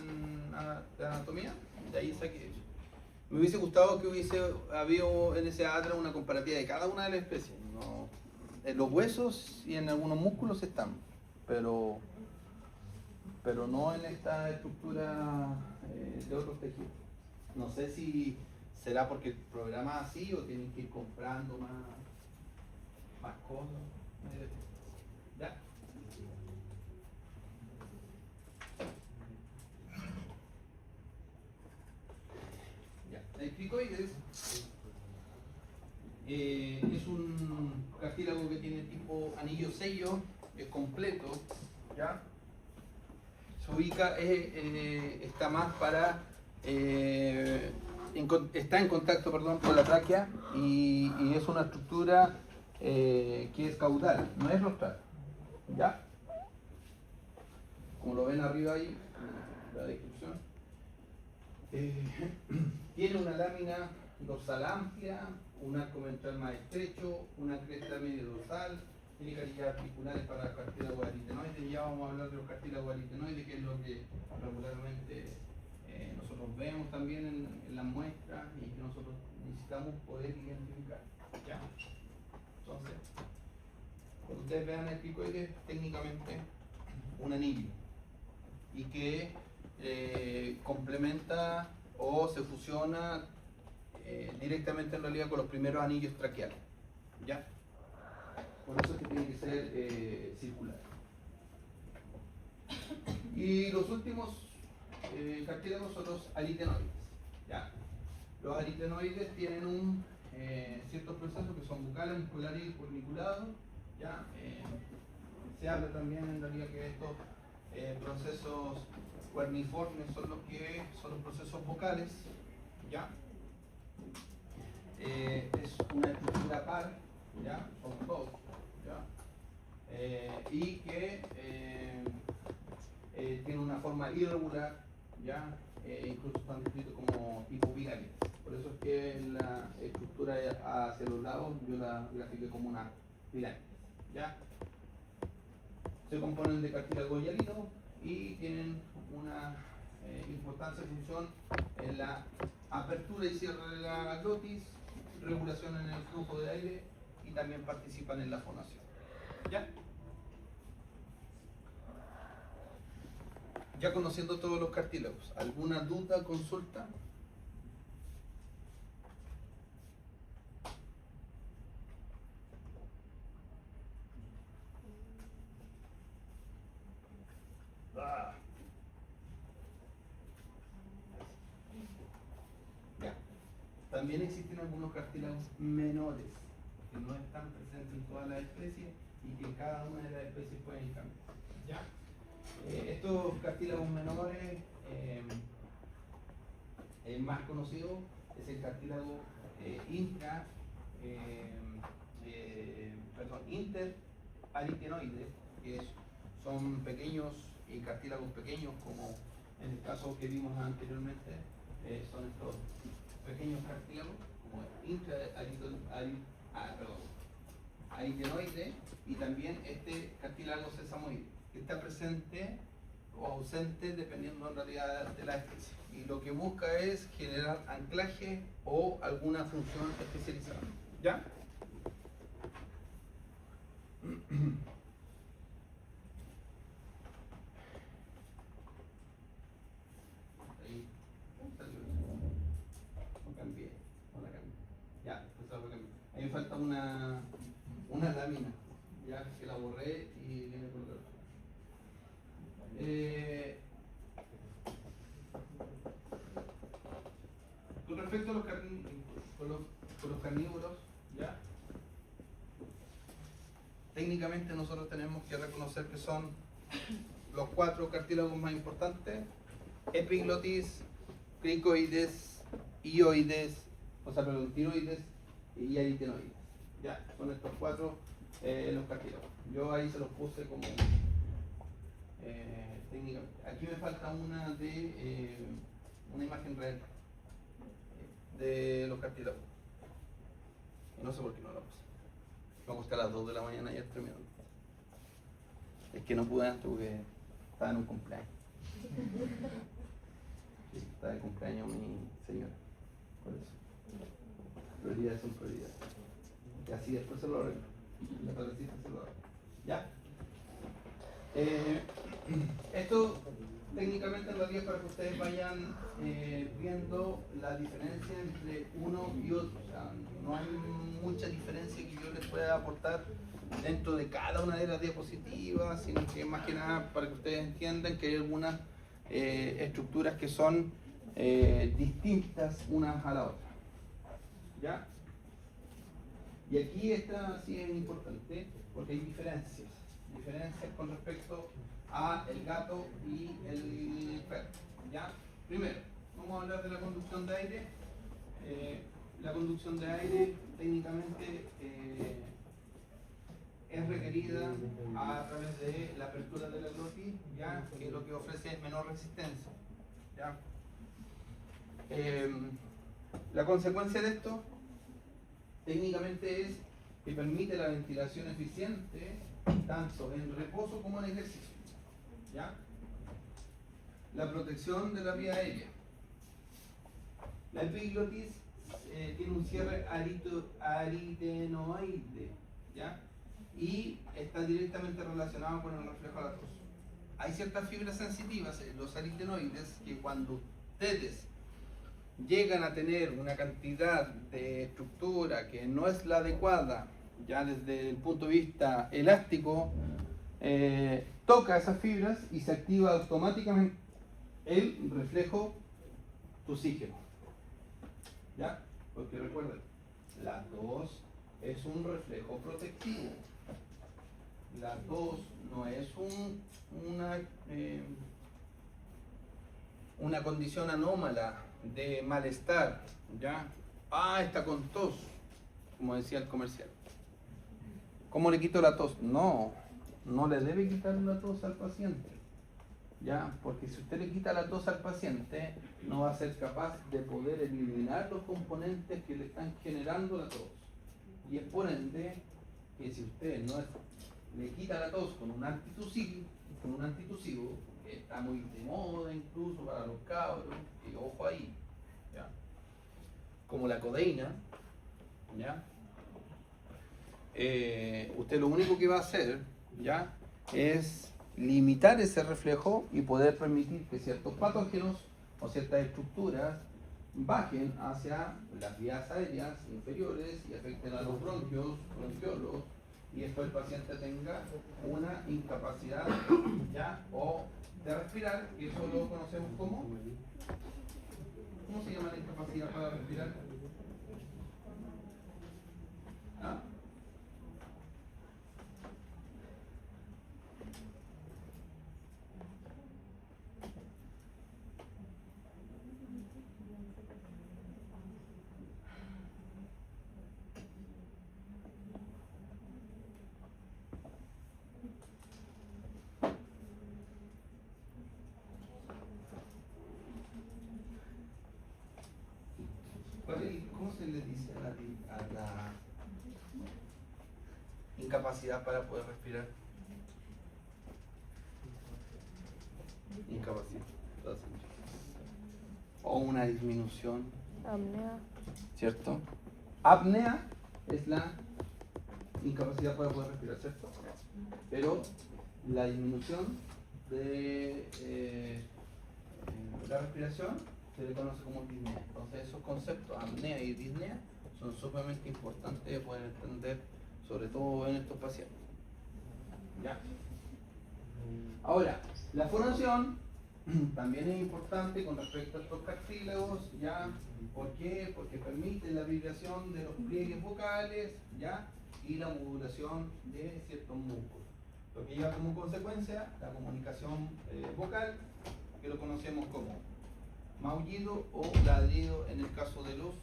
A: de anatomía, de ahí saqué eso. Me hubiese gustado que hubiese habido en ese atlas una comparativa de cada una de las especies. ¿No? En los huesos y en algunos músculos están, pero no en esta estructura de otros tejidos. No sé si será porque el programa es así o tienen que ir comprando más cosas. ¿Ya? Ya. El cricoides es un cartílago que tiene tipo anillo sello, es completo, ¿ya? Se ubica, está más para, está en contacto, perdón, con la tráquea y es una estructura que es caudal, no es rostral, ¿ya? Como lo ven arriba ahí, en la descripción. Tiene una lámina dorsal amplia, un arco ventral más estrecho, una cresta medio dorsal, tiene carillas articulares para cartílagos aritenoides. Ya vamos a hablar de los cartílagos aritenoides, que es lo que regularmente nosotros vemos también en las muestras y que nosotros necesitamos poder identificar. ¿Ya? Entonces, cuando ustedes vean el cricoide, técnicamente un anillo y que complementa o se fusiona directamente en realidad con los primeros anillos traqueales, ¿ya? Por eso es que tiene que ser circular. Y los últimos cartílagos son los aritenoides, ¿ya? Los aritenoides tienen ciertos procesos que son bucales, musculares y corniculados, ¿ya? Se habla también en realidad que estos procesos cuerniformes son los procesos vocales, ¿ya? Es una estructura par, ¿ya? Son dos, ¿ya? Y que tiene una forma irregular, ¿ya? Incluso están descritos como tipo pirámide. Por eso es que la estructura hacia los lados yo la grafiqué como una pirámide, ¿ya? Se componen de cartílago hialino y tienen una importante función en la apertura y cierre de la glotis, regulación en el flujo de aire y también participan en la fonación. ¿Ya? Ya conociendo todos los cartílagos, ¿alguna duda, consulta? Ya. También existen algunos cartílagos menores que no están presentes en todas las especies y que en cada una de las especies pueden cambiar. ¿Ya? Estos cartílagos menores, el más conocido es el cartílago interaritenoide, que son pequeños cartílagos pequeños, como en el caso que vimos anteriormente, son estos pequeños cartílagos, como aritenoide, y también este cartílago sesamoide, que está presente o ausente dependiendo en realidad de la especie. Y lo que busca es generar anclaje o alguna función especializada. ¿Ya? Ahí alamina, ya que la borré y viene por otro. Con respecto a los carnívoros, ya técnicamente nosotros tenemos que reconocer que son los 4 cartílagos más importantes: epiglotis, cricoides, hioides, tiroides y aritenoides. Ya, son estos 4 los cartílagos. Yo ahí se los puse como técnicamente. Aquí me falta una de una imagen real de los cartílagos. Y no sé por qué no la puse. Me acosté a las 2 de la mañana ayer terminando. Es que no pude antes porque estaba en un cumpleaños. Sí, está de cumpleaños mi señora. Por eso. Prioridades son prioridades. Y así después se lo arreglo. La tardecita se lo arreglo. ¿Ya? Esto técnicamente en realidad para que ustedes vayan viendo la diferencia entre uno y otro. O sea, no hay mucha diferencia que yo les pueda aportar dentro de cada una de las diapositivas, sino que más que nada para que ustedes entiendan que hay algunas estructuras que son distintas unas a la otra. ¿Ya? Y aquí esta sí es importante porque hay diferencias con respecto a el gato y el perro. ¿Ya? Primero, vamos a hablar de la conducción de aire. La conducción de aire técnicamente es requerida a través de la apertura de la glotis, ¿ya? Que lo que ofrece es menor resistencia. ¿Ya? La consecuencia de esto técnicamente es que permite la ventilación eficiente tanto en reposo como en ejercicio. ¿Ya? La protección de la vía aérea. La epiglotis tiene un cierre aritenoide, ¿ya? Y está directamente relacionado con el reflejo a la tos. Hay ciertas fibras sensitivas, los aritenoides, que cuando ustedes llegan a tener una cantidad de estructura que no es la adecuada, ya desde el punto de vista elástico, toca esas fibras y se activa automáticamente el reflejo tusígeno. ¿Ya? Porque recuerden, la tos es un reflejo protectivo. La tos no es una condición anómala de malestar. ¿Ya? Ah, está con tos, como decía el comercial. ¿Cómo le quito la tos? No le debe quitar la tos al paciente. ¿Ya? Porque si usted le quita la tos al paciente, no va a ser capaz de poder eliminar los componentes que le están generando la tos. Y es por ende que si usted le quita la tos con un antitusivo, que está muy de moda incluso para los cabros, y ojo ahí, ¿ya? Como la codeína, ¿ya? Usted lo único que va a hacer, ¿ya?, es limitar ese reflejo y poder permitir que ciertos patógenos o ciertas estructuras bajen hacia las vías aéreas inferiores y afecten a los bronquiolos, y después el paciente tenga una incapacidad, ¿ya?, o de respirar, y eso lo conocemos como, ¿cómo se llama la incapacidad para respirar? ¿Ah? ¿Cómo se le dice a la incapacidad para poder respirar? Incapacidad. O una disminución.
D: Apnea.
A: ¿Cierto? Apnea es la incapacidad para poder respirar, ¿cierto? Pero la disminución de la respiración se le conoce como disnea. Entonces esos conceptos, apnea y disnea, son sumamente importantes de poder entender, sobre todo en estos pacientes. ¿Ya? Ahora, la fonación también es importante con respecto a estos cartílagos, ¿ya? ¿Por qué? Porque permite la vibración de los pliegues vocales, ¿ya? Y la modulación de ciertos músculos. Lo que lleva como consecuencia la comunicación vocal, que lo conocemos como maullido o ladrido en el caso de los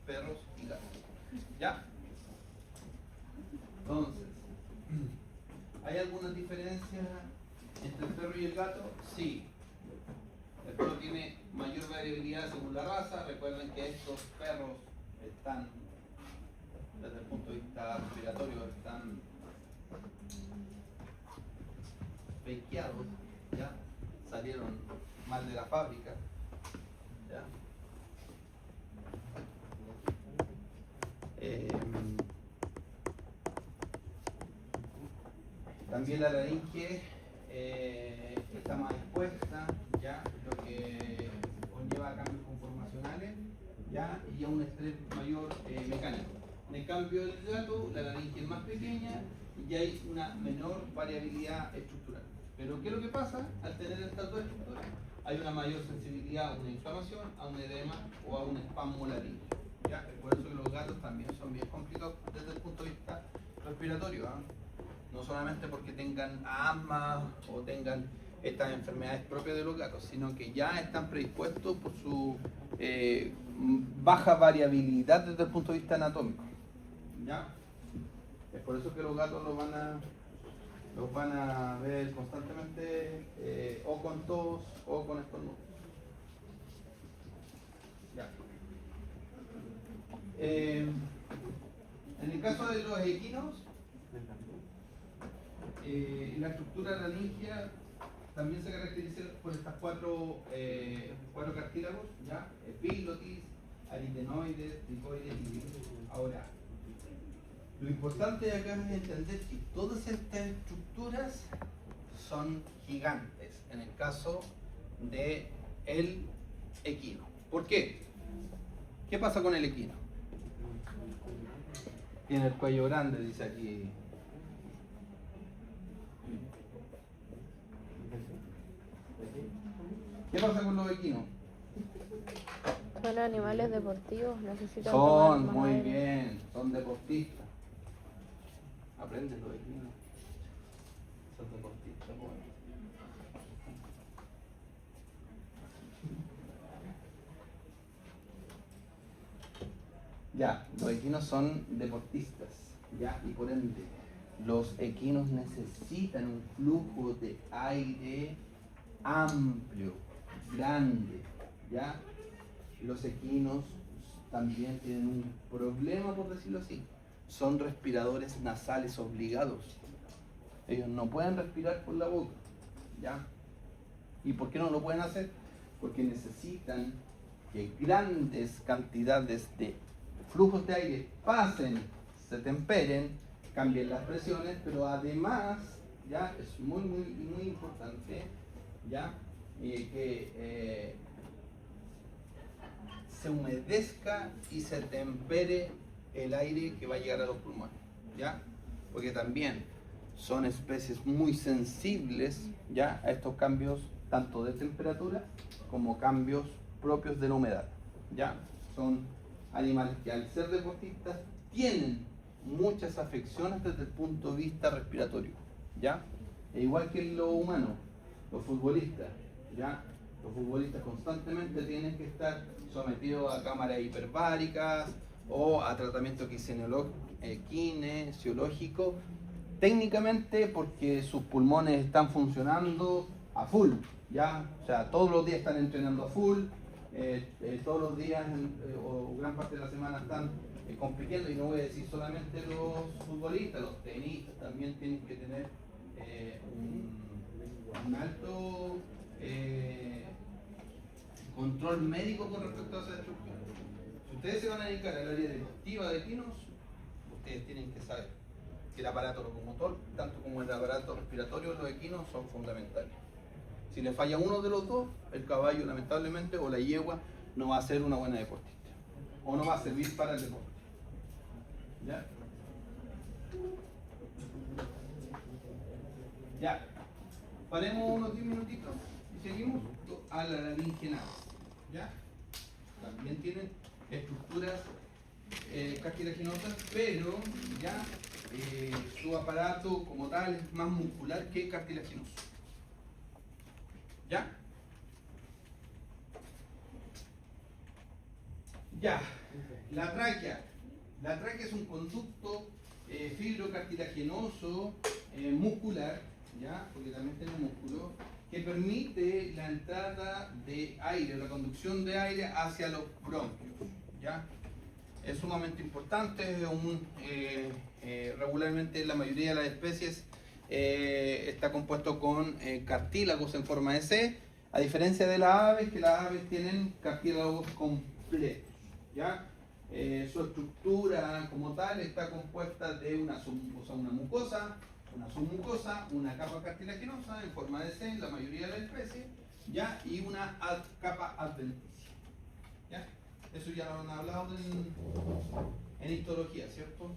A: perros y gatos. ¿Ya? Entonces, ¿hay alguna diferencia entre el perro y el gato? Sí. El perro tiene mayor variabilidad según la raza. Recuerden que estos perros están, desde el punto de vista respiratorio, están fakeados, ¿ya? Salieron mal de la fábrica, ¿ya? También la laringe está más expuesta, ¿ya? Lo que conlleva cambios conformacionales, ¿ya? Y a un estrés mayor mecánico. En el cambio del gato, la laringe es más pequeña y hay una menor variabilidad estructural. Pero ¿qué es lo que pasa al tener estas dos estructuras? Hay una mayor sensibilidad a una inflamación, a un edema o a un espasmo laríngeo. ¿Ya? Es por eso que los gatos también son bien complicados desde el punto de vista respiratorio, ¿eh? No solamente porque tengan asma o tengan estas enfermedades propias de los gatos, sino que ya están predispuestos por su baja variabilidad desde el punto de vista anatómico. ¿Ya? Es por eso que los gatos los van a ver constantemente o con tos o con estornudos. Ya. En el caso de los equinos, la estructura laringea también se caracteriza por estas cuatro cartílagos, ¿ya? Epiglotis, aritenoides, cricoides y limbus. Ahora, lo importante acá es entender que todas estas estructuras son gigantes en el caso de el equino. ¿Por qué? ¿Qué pasa con el equino? Tiene el cuello grande, dice aquí. ¿Qué pasa con los equinos?
D: Son animales deportivos, necesitan
A: Son
D: tomar más
A: muy
D: aire.
A: bien, son deportistas. Aprenden los equinos. Son deportistas, bueno. Ya, los equinos son deportistas, ya, y por ende, los equinos necesitan un flujo de aire amplio, grande, ya. Los equinos también tienen un problema, por decirlo así. Son respiradores nasales obligados. Ellos no pueden respirar por la boca, ¿ya? ¿Y por qué no lo pueden hacer? Porque necesitan que grandes cantidades de flujos de aire pasen, se temperen, cambien las presiones, pero además, ya, es muy importante, ya, que se humedezca y se tempere el aire que va a llegar a los pulmones, ¿ya? Porque también son especies muy sensibles, ¿ya? A estos cambios tanto de temperatura como cambios propios de la humedad, ¿ya? Son animales que al ser deportistas tienen muchas afecciones desde el punto de vista respiratorio, ¿ya? E igual que en lo humano, los futbolistas, ¿ya? Los futbolistas constantemente tienen que estar sometidos a cámaras hiperbáricas o a tratamiento kinesiológico, técnicamente porque sus pulmones están funcionando a full, ¿ya? O sea, todos los días están entrenando a full, todos los días o gran parte de la semana están compitiendo, y no voy a decir solamente los futbolistas, los tenistas también tienen que tener un alto control médico con respecto a esa estructura. Si ustedes se van a dedicar al área deportiva de equinos, ustedes tienen que saber que el aparato locomotor, tanto como el aparato respiratorio de los equinos, son fundamentales. Si le falla uno de los dos, el caballo lamentablemente o la yegua no va a ser una buena deportista o no va a servir para el deporte, ¿ya? Ya, paremos unos 10 minutitos y seguimos a la laringeal. ¿Ya? También tienen estructuras cartilaginosas, pero ya su aparato como tal es más muscular que cartilaginoso. ¿Ya? Ya, la tráquea. La tráquea es un conducto fibrocartilaginoso muscular, ¿ya? Porque también tiene músculo, que permite la entrada de aire, la conducción de aire hacia los bronquios, ¿ya? Es sumamente importante, regularmente la mayoría de las especies está compuesto con cartílagos en forma de C, a diferencia de las aves, que las aves tienen cartílagos completos, ¿ya? Su estructura como tal está compuesta de una mucosa, una submucosa, una capa cartilaginosa en forma de C en la mayoría de las especies, ¿ya? Y una capa adventicia, ¿ya? Eso ya lo han hablado en histología, ¿cierto?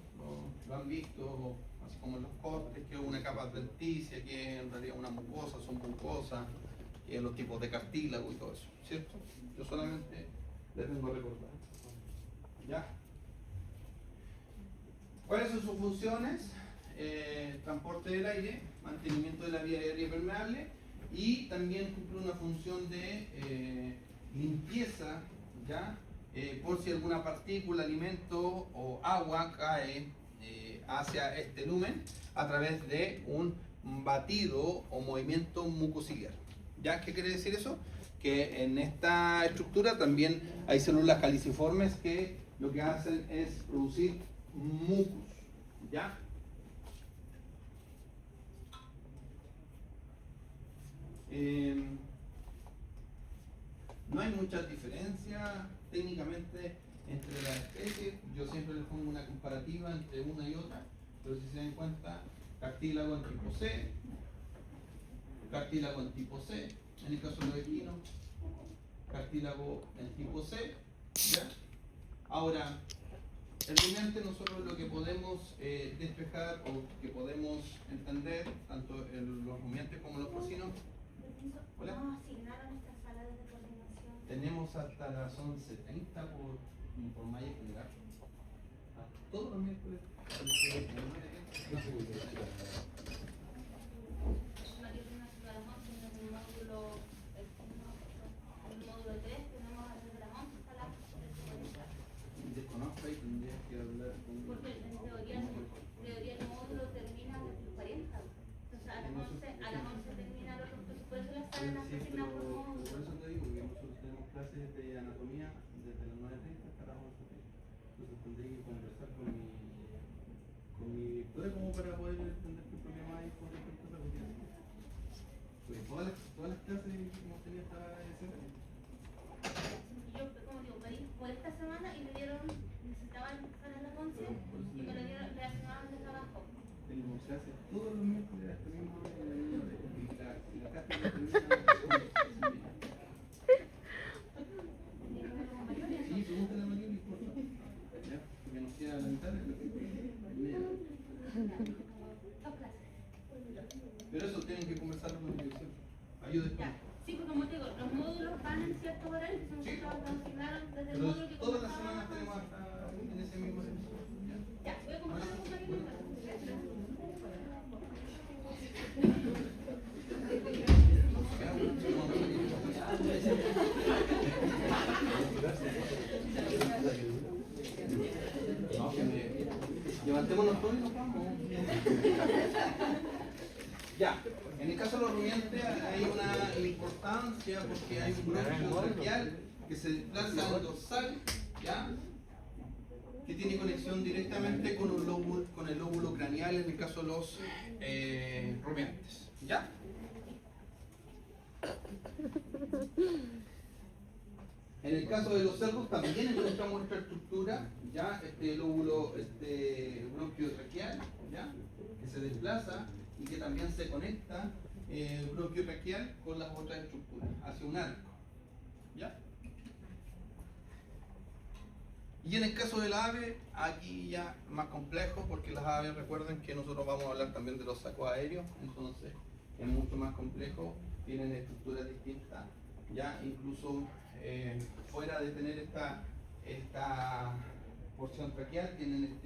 A: Lo han visto, así como en los cortes, que es una capa adventicia, que en realidad una mucosa, son mucosas, que los tipos de cartílago y todo eso, ¿cierto? Yo solamente les vengo a recordar. ¿Ya? ¿Cuáles son sus funciones? Transporte del aire, mantenimiento de la vía aérea permeable y también cumple una función de limpieza, ¿ya? Por si alguna partícula, alimento o agua cae hacia este lumen a través de un batido o movimiento mucociliar. ¿Ya? ¿Qué quiere decir eso? Que en esta estructura también hay células caliciformes que lo que hacen es producir mucus, ¿ya? No hay mucha diferencia técnicamente entre las especies. Yo siempre les pongo una comparativa entre una y otra, pero si se dan cuenta, cartílago en tipo C, cartílago en tipo C, en el caso de los equinos, cartílago en tipo C, ¿ya? Ahora, el rumiante nosotros lo que podemos despejar o que podemos entender, tanto los rumiantes como los porcinos. ¿Hola?
C: No asignaron esta sala de coordinación.
A: Tenemos hasta las 11:30 por malla general. Todos los miércoles. Desconozco y tendrías que hablar con...
C: Porque en teoría el módulo termina a las 40. Entonces a las 11 termina el otro. Por eso las salas las asignan por módulo.
A: Por eso te digo que nosotros tenemos clases de anatomía desde las 9:30 hasta las 11:30. Entonces tendría que conversar con mi directora como para poder entender qué problema hay con respecto a esa cuestión. Pues todas las clases que hemos tenido hasta ese momento.
C: Yo, como digo, pedí por esta semana y me dieron, necesitaban para las 11 y me lo dieron, le asignaron de trabajo.
A: Se hace todos los miércoles hasta el mismo y la cátedra termina. Sí, pregúntale a María, no importa. Ya, porque nos queda la mitad de lo que
C: Dos clases.
A: pero eso tienen que conversarlo con la dirección. Ayude.
C: Ya. Sí, porque como te digo, los módulos van en ciertos horarios que
A: Sí.
C: nosotros nos asignaron desde el
A: Pero
C: módulo que
A: todas las
C: comenzaba
A: semanas
C: a las
A: tenemos
C: 11.
A: hasta en ese mismo servicio.
C: Ya, voy a conversar con María.
A: No, levantémonos todos y nos vamos. Ya, en el caso de los rumiantes hay una importancia porque hay un bronquio braquial que se desplaza en dorsal, ¿ya? Que tiene conexión directamente con el lóbulo craneal en el caso de los rumiantes, ¿ya? En el caso de los cerdos también encontramos esta estructura, ya, este lóbulo, este bronquio traqueal, ya, que se desplaza y que también se conecta el bronquio traqueal con las otras estructuras, hacia un arco, ya. Y en el caso del ave, aquí ya más complejo, porque las aves, recuerden que nosotros vamos a hablar también de los sacos aéreos, entonces es mucho más complejo, tienen estructuras distintas, ya incluso fuera de tener esta porción traqueal, tienen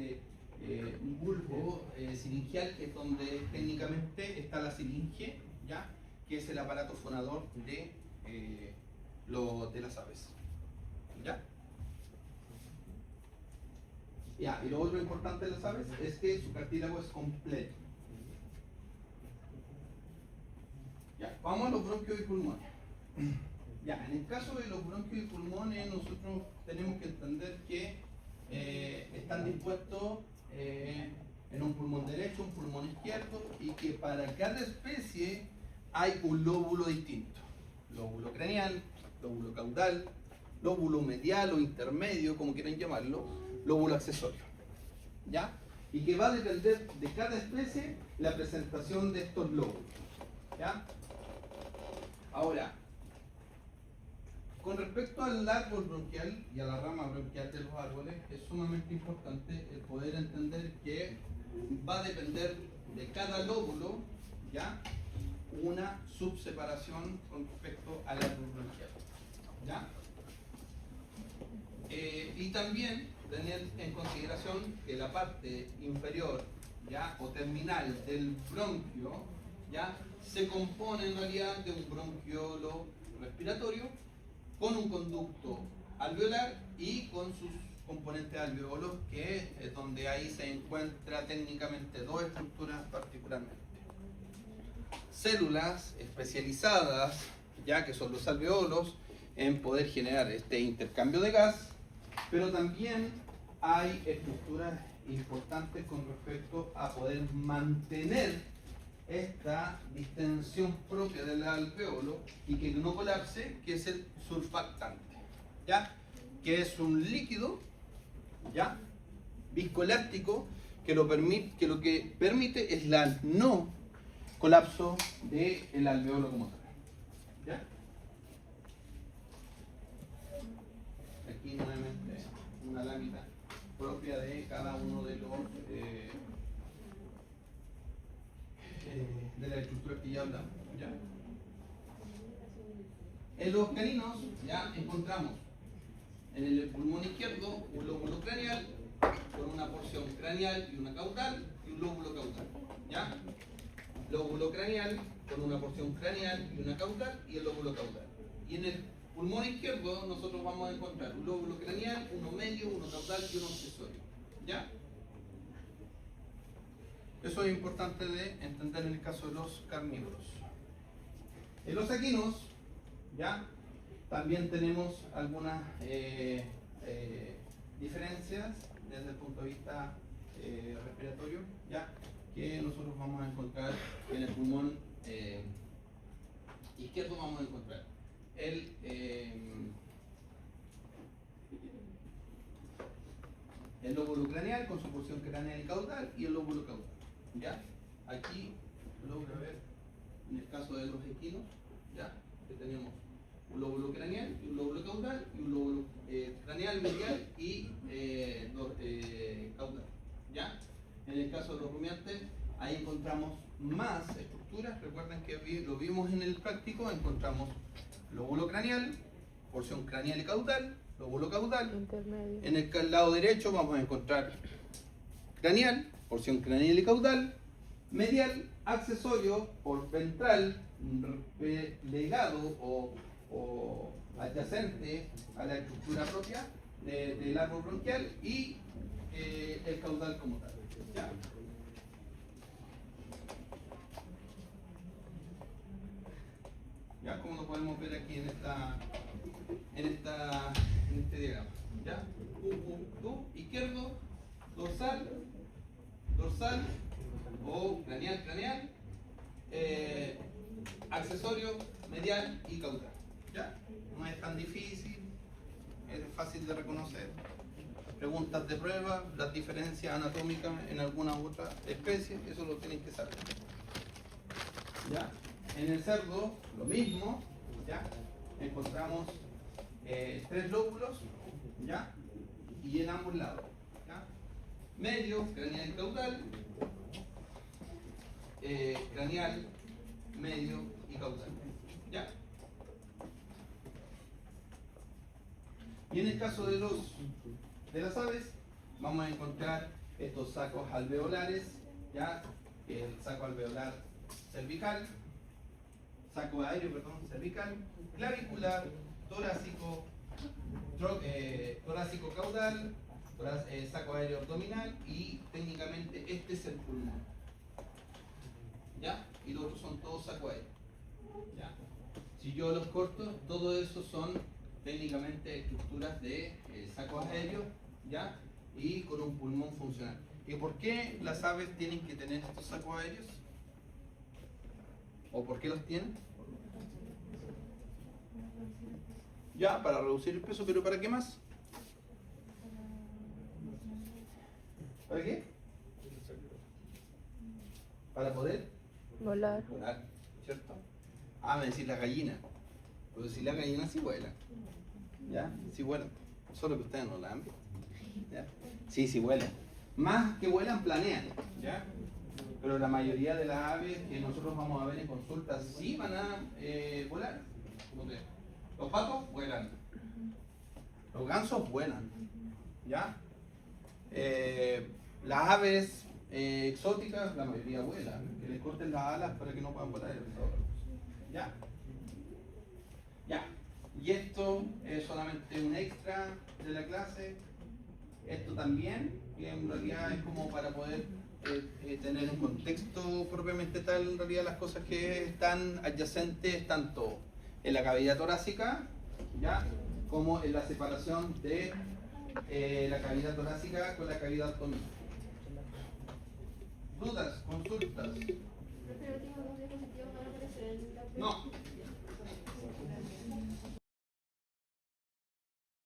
A: un bulbo siringial, que es donde técnicamente está la siringe, ya, que es el aparato fonador de las aves. ¿Ya? Ya, y lo otro importante de las aves es que su cartílago es completo. Ya, vamos a los bronquios y pulmones. Ya, en el caso de los bronquios y pulmones, nosotros tenemos que entender que están dispuestos en un pulmón derecho, un pulmón izquierdo, y que para cada especie hay un lóbulo distinto. Lóbulo craneal, lóbulo caudal, lóbulo medial o intermedio, como quieran llamarlo, lóbulo accesorio. ¿Ya? Y que va a depender de cada especie la presentación de estos lóbulos. ¿Ya? Ahora, con respecto al árbol bronquial y a la rama bronquial de los árboles, es sumamente importante el poder entender que va a depender de cada lóbulo, ¿ya?, una subseparación con respecto al árbol bronquial. ¿Ya? Y también tener en consideración que la parte inferior, ¿ya?, o terminal del bronquio, ¿ya?, se compone en realidad de un bronquiolo respiratorio con un conducto alveolar y con sus componentes alveolos, que es donde ahí se encuentra técnicamente dos estructuras particularmente. Células especializadas, ya que son los alveolos, en poder generar este intercambio de gas, pero también hay estructuras importantes con respecto a poder mantener esta distensión propia del alveolo y que no colapse, que es el surfactante, ¿ya?, que es un líquido, ¿ya?, viscoelástico, que lo que permite es la no colapso del alveolo como tal. ¿Ya? Aquí nuevamente una lámina propia de cada uno de los de la estructura que ya hablamos. ¿Ya? En los caninos ya encontramos en el pulmón izquierdo un lóbulo craneal con una porción craneal y una caudal y un lóbulo caudal. ¿Ya? Lóbulo craneal con una porción craneal y una caudal y el lóbulo caudal. Y en el pulmón izquierdo nosotros vamos a encontrar un lóbulo craneal, uno medio, uno caudal y uno accesorio. ¿Ya? Eso es importante de entender en el caso de los carnívoros. En los equinos, ¿ya?, también tenemos algunas diferencias desde el punto de vista respiratorio, ¿ya?, que nosotros vamos a encontrar en el pulmón izquierdo. Vamos a encontrar el lóbulo craneal con su porción craneal y caudal y el lóbulo caudal. ¿Ya? Aquí logra ver en el caso de los equinos, ¿ya?, que tenemos un lóbulo craneal y un lóbulo caudal y un lóbulo craneal medial y caudal. ¿Ya? En el caso de los rumiantes, ahí encontramos más estructuras. Recuerden que lo vimos en el práctico. Encontramos lóbulo craneal, porción craneal y caudal, lóbulo caudal.
D: Intermedio.
A: En el lado derecho vamos a encontrar craneal, porción craneal y caudal, medial, accesorio, por ventral, legado o adyacente a la estructura propia del árbol bronquial, y el caudal como tal. ¿Ya? ¿Ya? Como lo podemos ver aquí en este diagrama. ¿Ya? Izquierdo, dorsal o craneal, accesorio, medial y caudal. ¿Ya? No es tan difícil, es fácil de reconocer. Preguntas de prueba, las diferencias anatómicas en alguna otra especie, eso lo tienen que saber. ¿Ya? En el cerdo, lo mismo, ¿ya? Encontramos 3 lóbulos, ¿ya?, y en ambos lados, ¿ya? Medio, craneal y caudal, craneal, medio y caudal. ¿Ya? Y en el caso de las aves, vamos a encontrar estos sacos alveolares, ¿ya? El saco alveolar cervical, saco aéreo, perdón, cervical, clavicular, torácico, torácico caudal, saco aéreo abdominal y técnicamente este es el pulmón. ¿Ya? Y los otros son todos saco aéreo. ¿Ya? Si yo los corto, todo eso son técnicamente estructuras de sacos aéreos, ¿ya? Y con un pulmón funcional. ¿Y por qué las aves tienen que tener estos sacos aéreos? ¿O por qué los tienen? Ya, para reducir el peso, pero ¿para qué más? ¿Para qué? Para poder
D: Volar.
A: volar, ¿cierto? Ah, me decís la gallina. Pero si la gallina sí vuela. ¿Ya? Sí vuelan. Solo que ustedes no la han visto. ¿Ya? Sí, sí vuelan. Más que vuelan, planean. ¿Ya? Pero la mayoría de las aves que nosotros vamos a ver en consultas sí van a volar. Como que los patos vuelan. Los gansos vuelan. ¿Ya? Las aves exóticas, la mayoría vuelan. Que les corten las alas para que no puedan volar. ¿Ya? Ya. Y esto es solamente un extra de la clase. Esto también, que en realidad es como para poder tener un contexto propiamente tal, en realidad las cosas que están adyacentes tanto en la cavidad torácica, ¿ya? Como en la separación de la cavidad torácica con la cavidad abdominal. ¿Dudas? ¿Consultas?
C: Pero últimos 2 diapositivas van a aparecer en la
A: No,